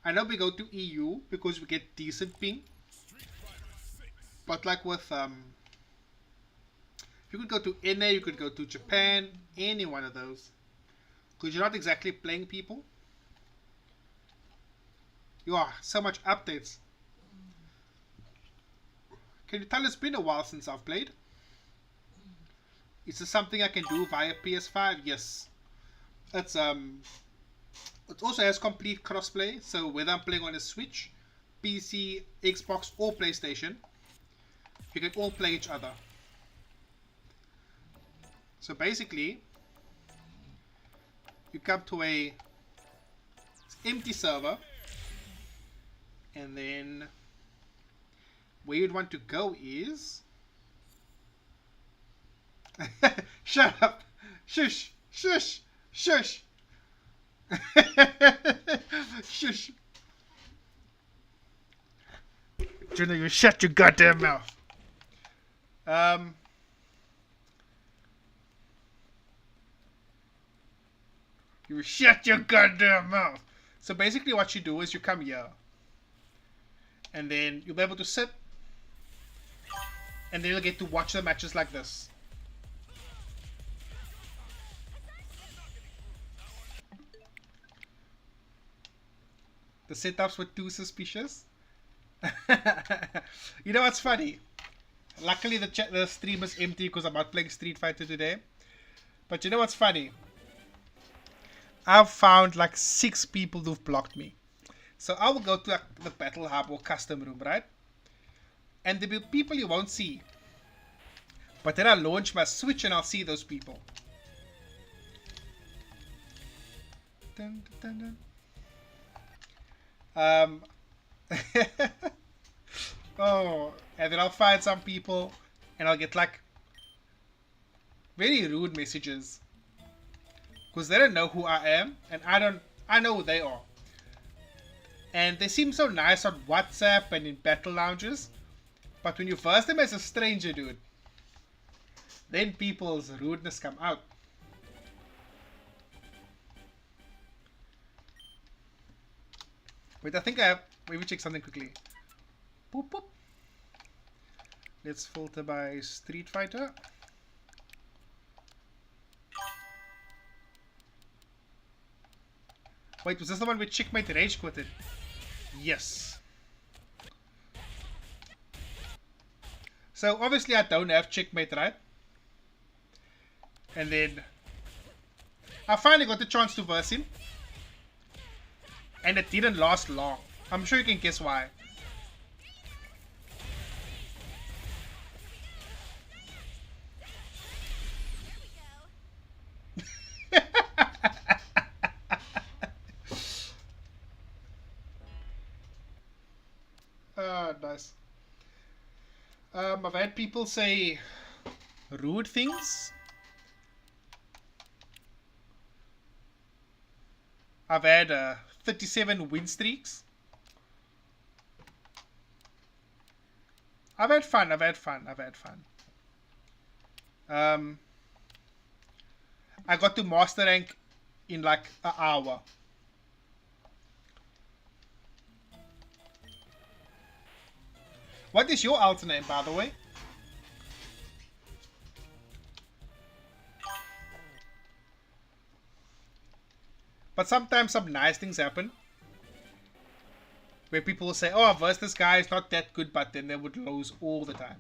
I know we go to EU because we get decent ping, but like with you could go to NA, you could go to Japan, any one of those, because you're not exactly playing people. You are so much updates. Can you tell it's been a while since I've played? Is this something I can do via PS5? Yes. It also has complete crossplay, so whether I'm playing on a Switch, PC, Xbox or PlayStation, you can all play each other. So basically, you come to a empty server, and then where you'd want to go is shut up, shush, shush, shush. Shush. Junior, you shut your goddamn mouth. You shut your goddamn mouth. So basically what you do is you come here, and then you'll be able to sit, and then you'll get to watch the matches like this. The setups were too suspicious. You know what's funny? Luckily the stream is empty because I'm not playing Street Fighter today. But you know what's funny? I've found like 6 people who've blocked me. So I will go to the battle hub or custom room, right? And there'll be people you won't see. But then I'll launch my Switch and I'll see those people. Dun, dun, dun. Oh, and then I'll find some people, and I'll get like very rude messages because they don't know who I am, and I know who they are. And they seem so nice on WhatsApp and in battle lounges, but when you verse them as a stranger, dude, then people's rudeness come out. Wait, I think I have. Wait, we check something quickly. Boop boop. Let's filter by Street Fighter. Wait, was this the one with Chickmate Rage Quitted? Yes. So obviously I don't have Chickmate, right? And then I finally got the chance to verse him. And it didn't last long. I'm sure you can guess why. Nice. I've had people say rude things. I've had 37 win streaks. I've had fun. I got to master rank in like an hour. What is your alt name, by the way? But sometimes some nice things happen. Where people will say, oh, versus this guy is not that good, but then they would lose all the time.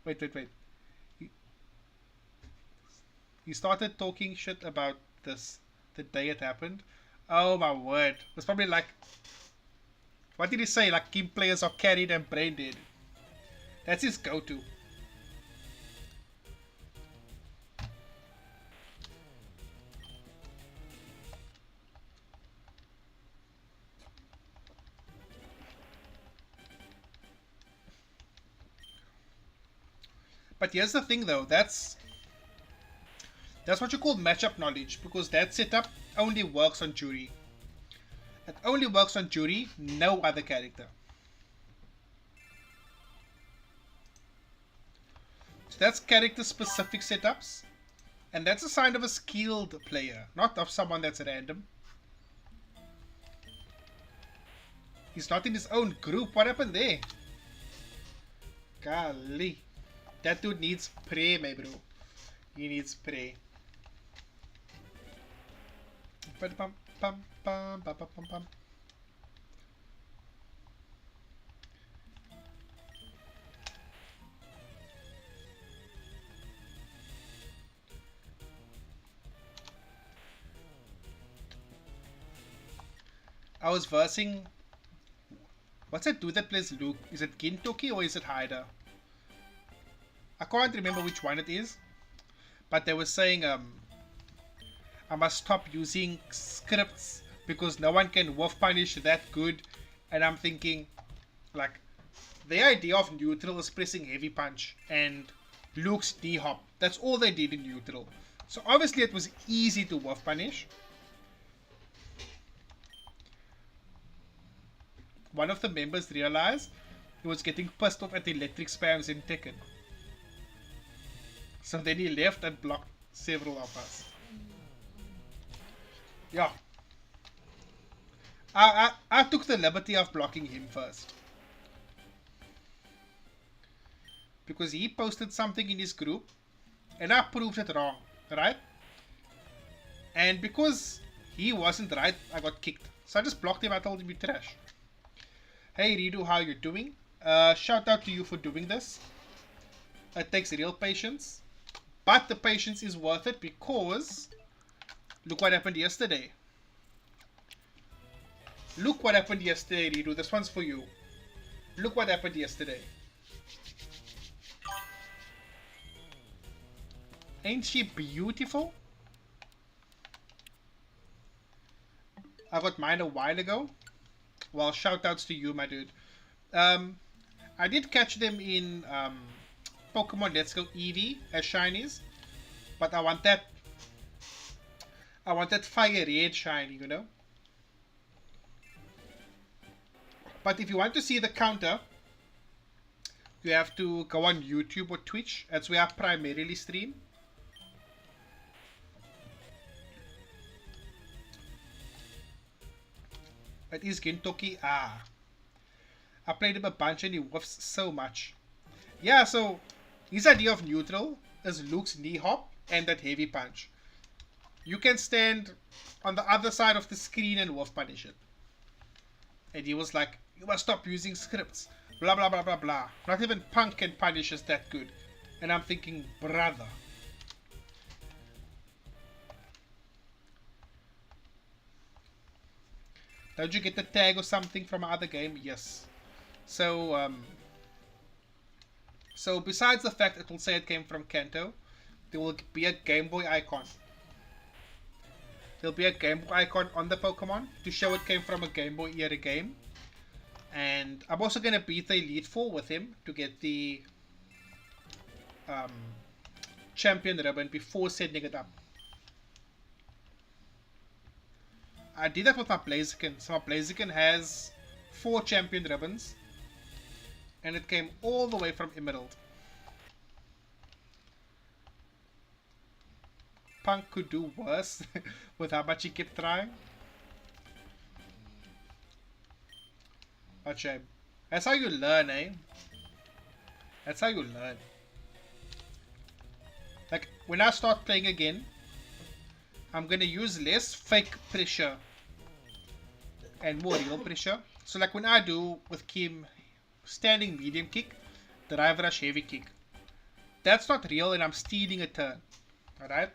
Wait. He started talking shit about this the day it happened. Oh my word. It was probably like, what did he say? Like, Kim players are carried and brain dead. That's his go-to. But here's the thing though, that's what you call matchup knowledge, because that setup only works on Jury. It only works on Jury, no other character. So that's character specific setups, and that's a sign of a skilled player, not of someone that's random. He's not in his own group. What happened there? Golly. That dude needs prey, my bro. He needs prey. I was versing. What's that dude that plays Luke? Is it Gintoki or is it Haida? I can't remember which one it is, but they were saying I must stop using scripts because no one can wolf punish that good, and I'm thinking, like, the idea of neutral is pressing heavy punch and Luke's knee hop. That's all they did in neutral. So obviously it was easy to wolf punish. One of the members realized he was getting pissed off at the electric spams in Tekken. So then he left and blocked several of us. Yeah. I took the liberty of blocking him first. Because he posted something in his group and I proved it wrong, right? And because he wasn't right, I got kicked. So I just blocked him. I told him you trash. Hey Ridu, how you doing? Shout out to you for doing this. It takes real patience. But the patience is worth it because look what happened yesterday. Look what happened yesterday, Ridu. This one's for you. Look what happened yesterday. Ain't she beautiful? I got mine a while ago. Well, shout outs to you, my dude. Um, I did catch them in Pokemon Let's Go Eevee as shinies, but I want that fire red shiny, you know. But if you want to see the counter, you have to go on YouTube or Twitch. That's where I primarily stream. It is Gintoki. Ah. I played him a bunch and he woofs so much. Yeah, so his idea of neutral is Luke's knee hop and that heavy punch. You can stand on the other side of the screen and woof punish it. And he was like, you must stop using scripts. Blah blah blah blah blah. Not even Punk can punish us that good. And I'm thinking, brother. Don't you get the tag or something from another game? Yes. So, so besides the fact it will say it came from Kanto, there will be a Game Boy icon. There'll be a Game Boy icon on the Pokemon to show it came from a Game Boy era game. And I'm also going to beat the Elite Four with him to get the champion ribbon before sending it up. I did that with my Blaziken. So my Blaziken has 4 champion ribbons. And it came all the way from Emerald. Punk could do worse with how much he kept trying. But shame. That's how you learn, eh? That's how you learn. Like, when I start playing again, I'm gonna use less fake pressure and more real pressure. So like when I do with Kim, standing medium kick, drive rush heavy kick. That's not real and I'm stealing a turn. Alright?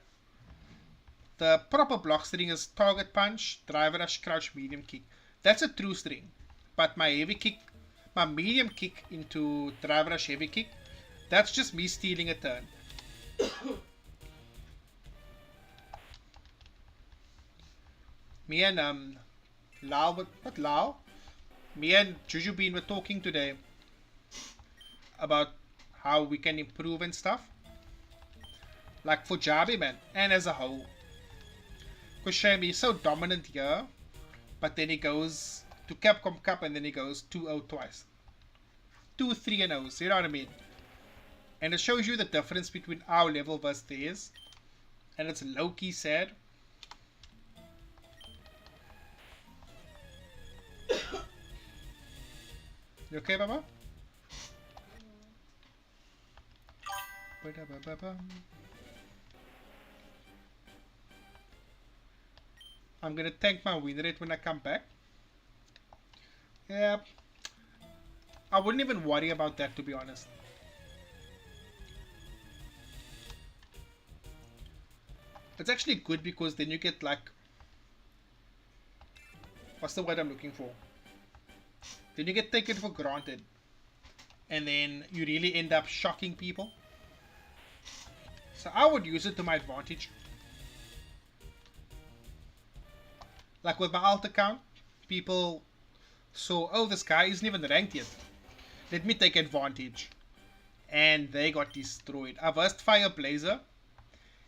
The proper block string is target punch, drive rush, crouch, medium kick. That's a true string. But my heavy kick, my medium kick into drive rush heavy kick, that's just me stealing a turn. Me and Lao, not Lao, me and Jujubin were talking today about how we can improve and stuff. Like for Jabi, man, and as a whole. Because Shami is so dominant here, but then he goes to Capcom Cup and then he goes 2-0 twice. 2-3-0, you know what I mean? And it shows you the difference between our level versus theirs. And it's low-key sad. You okay, Baba? I'm gonna tank my win rate when I come back. Yeah, I wouldn't even worry about that, to be honest. It's actually good because then you get like, what's the word I'm looking for? Then you get taken for granted. And then you really end up shocking people. So I would use it to my advantage. Like with my alt account, people saw, oh, this guy isn't even ranked yet. Let me take advantage. And they got destroyed. I versed Fire Blazer.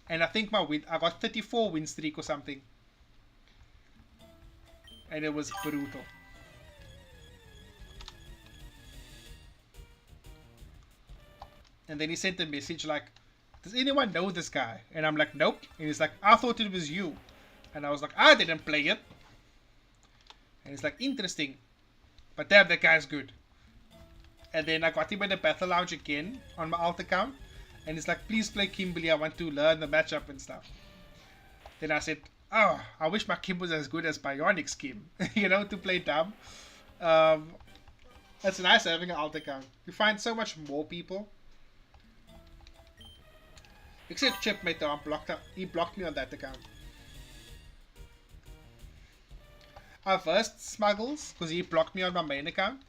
And I think I got 34 win streak or something. And it was brutal. And then he sent a message like, does anyone know this guy? And I'm like, nope. And he's like, I thought it was you. And I was like, I didn't play it. And he's like, interesting. But damn, that guy's good. And then I got him in the Battle Lounge again on my alt account. And he's like, please play Kimberly. I want to learn the matchup and stuff. Then I said, oh, I wish my Kim was as good as Bionic's Kim. You know, to play dumb. It's nice having an alt account. You find so much more people. Except Chipmate though, he blocked me on that account. I versed Smuggles because he blocked me on my main account.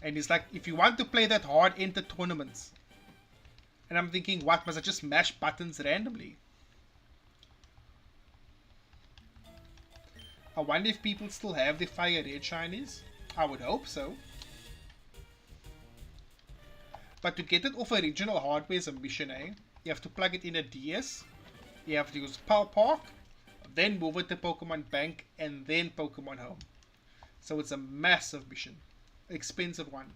And he's like, if you want to play that hard, enter tournaments. And I'm thinking, what, must I just mash buttons randomly? I wonder if people still have the Fire Red shinies. I would hope so. But to get it off original hardware is a mission, eh? You have to plug it in a DS, you have to use Pal Park, then move it to Pokemon Bank, and then Pokemon Home. So it's a massive mission. Expensive one.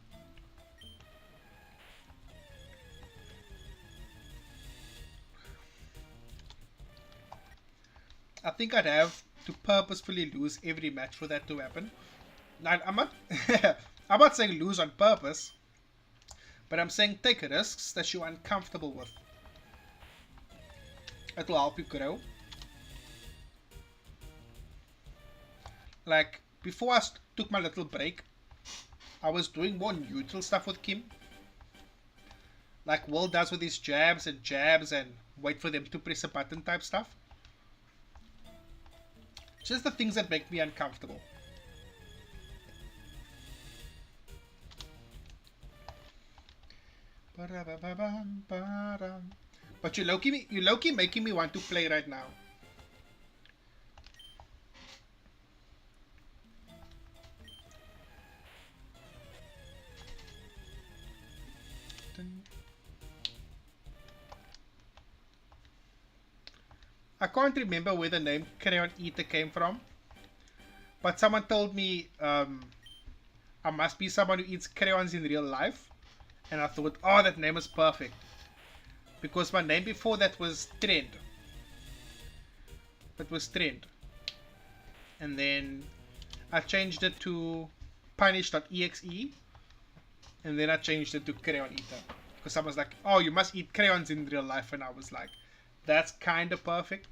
I think I'd have to purposefully lose every match for that to happen. Now, I'm not I'm not saying lose on purpose, but I'm saying take risks that you're uncomfortable with. It will help you grow. Like, before I took my little break, I was doing more neutral stuff with Kim. Like Will does with his jabs and wait for them to press a button type stuff. Just the things that make me uncomfortable. But you're low-key making me want to play right now. I can't remember where the name Crayon Eater came from, but someone told me I must be someone who eats crayons in real life, and I thought, oh, that name is perfect, because my name before that was Trend. It was Trend, and then I changed it to Punish.exe, and then I changed it to Crayon Eater, because someone's like, oh, you must eat crayons in real life, and I was like, that's kind of perfect.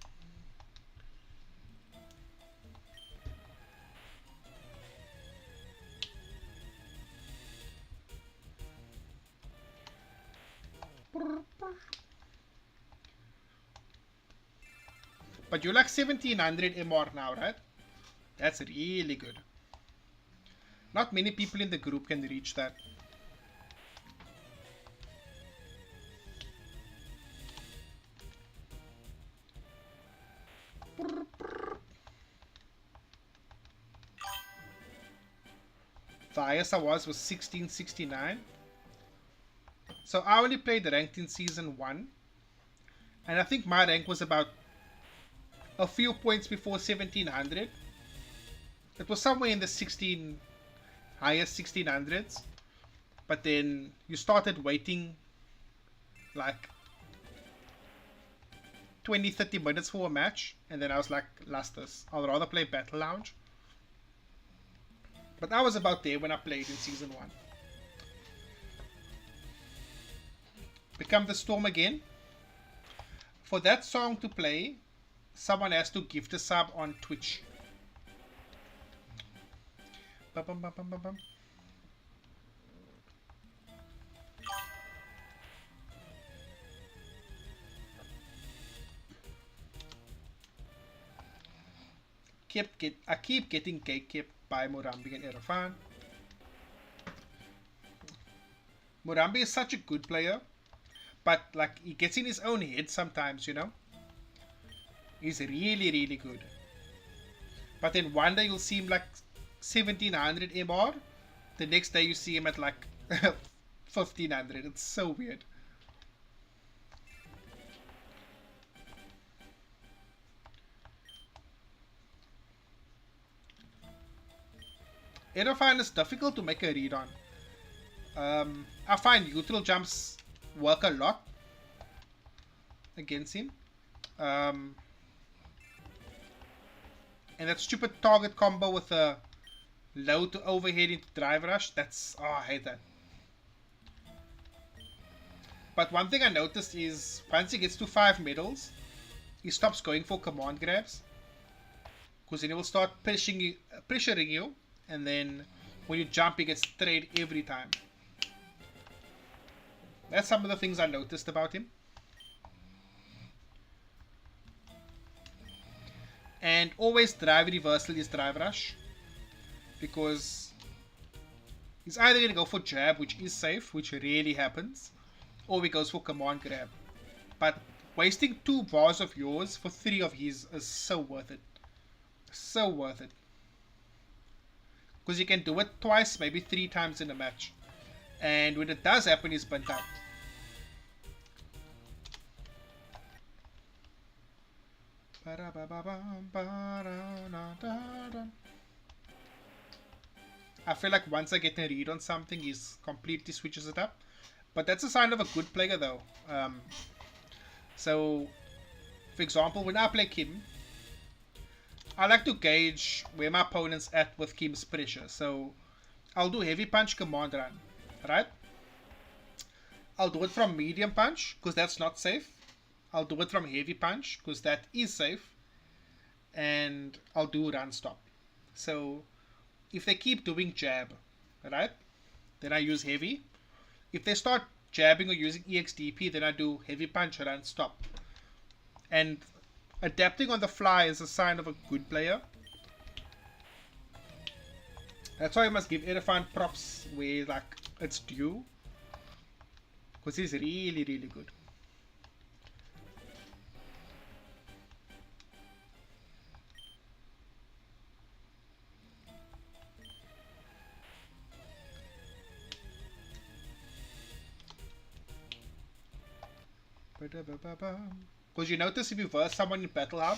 But you're like 1700 MR now, right? That's really good. Not many people in the group can reach that. The highest I was 1669. So I only played ranked in season 1. And I think my rank was about a few points before 1700. It was somewhere in the highest 1600s. But then you started waiting like 20-30 minutes for a match. And then I was like, Lustus, I'll rather play Battle Lounge. But I was about there when I played in season 1. Become the Storm again. For that song to play, someone has to gift a sub on Twitch. Ba-bum-ba-bum-ba-bum. I keep getting gatekept by Murambi and Erfan. Murambi is such a good player, but like he gets in his own head sometimes, you know. He's really, really good. But then one day you'll see him like 1700 MR. The next day you see him at like 1500. It's so weird. Aerofine is difficult to make a read on. I find neutral jumps work a lot against him. And that stupid target combo with a low to overhead into drive rush, that's, oh, I hate that. But one thing I noticed is once he gets to 5 medals, he stops going for command grabs. Because then he will start pressuring you. And then when you jump, he gets sprayed every time. That's some of the things I noticed about him. And always drive reversal is drive rush. Because he's either going to go for jab, which is safe, which rarely happens. Or he goes for command grab. But wasting 2 bars of yours for 3 of his is so worth it. So worth it. Because you can do it twice, maybe 3 times in a match. And when it does happen, he's burnt out. I feel like once I get a read on something, he completely switches it up. But that's a sign of a good player though. So, for example, when I play Kim, I like to gauge where my opponent's at with Kim's pressure. So, I'll do heavy punch command run, right? I'll do it from medium punch, because that's not safe. I'll do it from heavy punch, because that is safe. And I'll do run stop. So, if they keep doing jab, right, then I use heavy. If they start jabbing or using EXDP, then I do heavy punch, run stop. And adapting on the fly is a sign of a good player. That's why I must give Irfan props where like it's due. Because he's really, really good. Because you notice if you verse someone in Battle Hub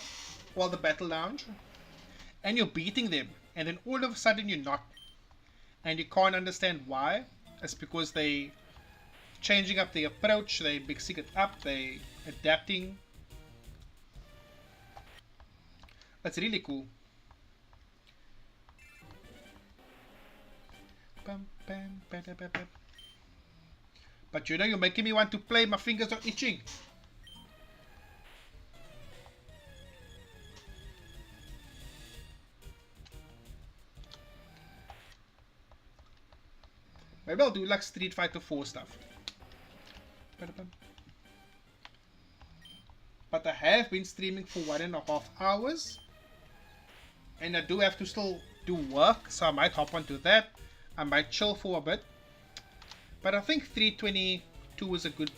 or the Battle Lounge and you're beating them and then all of a sudden you're not and you can't understand why, it's because they changing up their approach, they mixing it up, they adapting. That's really cool. But you know, you're making me want to play, my fingers are itching. Maybe I'll do like Street Fighter 4 stuff. But I have been streaming for 1.5 hours. And I do have to still do work, so I might hop onto that. I might chill for a bit. But I think 322 is a good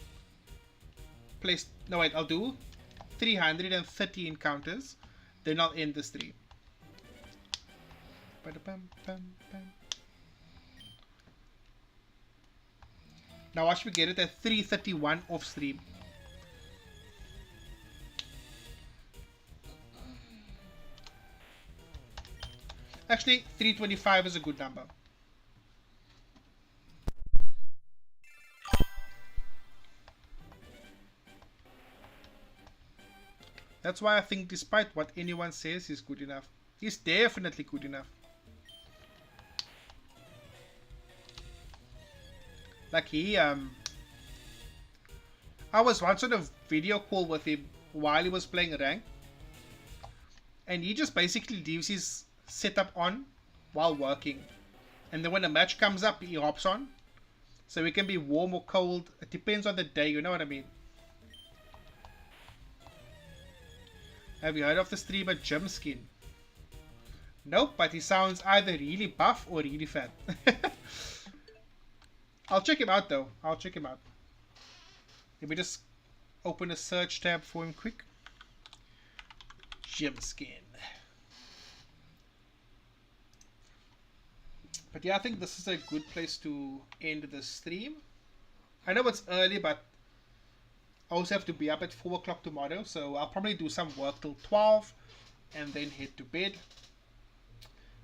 place. No wait, I'll do 330 encounters. Then I'll end the stream. Now watch me get it at 331 off stream. Actually, 325 is a good number. That's why I think despite what anyone says, he's good enough. He's definitely good enough. Like I was once on a video call with him while he was playing rank. And he just basically leaves his setup on while working. And then when a match comes up, he hops on. So it can be warm or cold. It depends on the day, you know what I mean? Have you heard of the streamer Jim Skin? Nope, but he sounds either really buff or really fat. I'll check him out though. I'll check him out. Let me just open a search tab for him quick. Jim Skin. But yeah, I think this is a good place to end the stream. I know it's early, but I also have to be up at 4 o'clock tomorrow, so I'll probably do some work till 12 and then head to bed.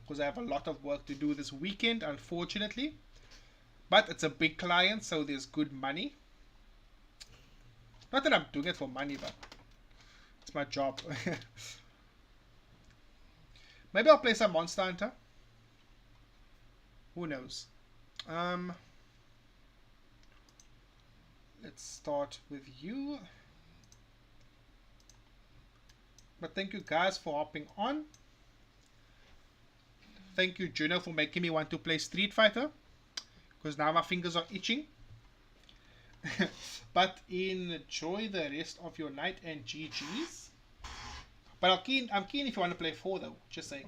Because I have a lot of work to do this weekend, unfortunately. But it's a big client, so there's good money. Not that I'm doing it for money, but it's my job. Maybe I'll play some Monster Hunter. Who knows? Let's start with you. But thank you guys for hopping on. Thank you, Juno, for making me want to play Street Fighter. Because now my fingers are itching. But enjoy the rest of your night and GG's. But I'm keen if you want to play 4 though. Just saying.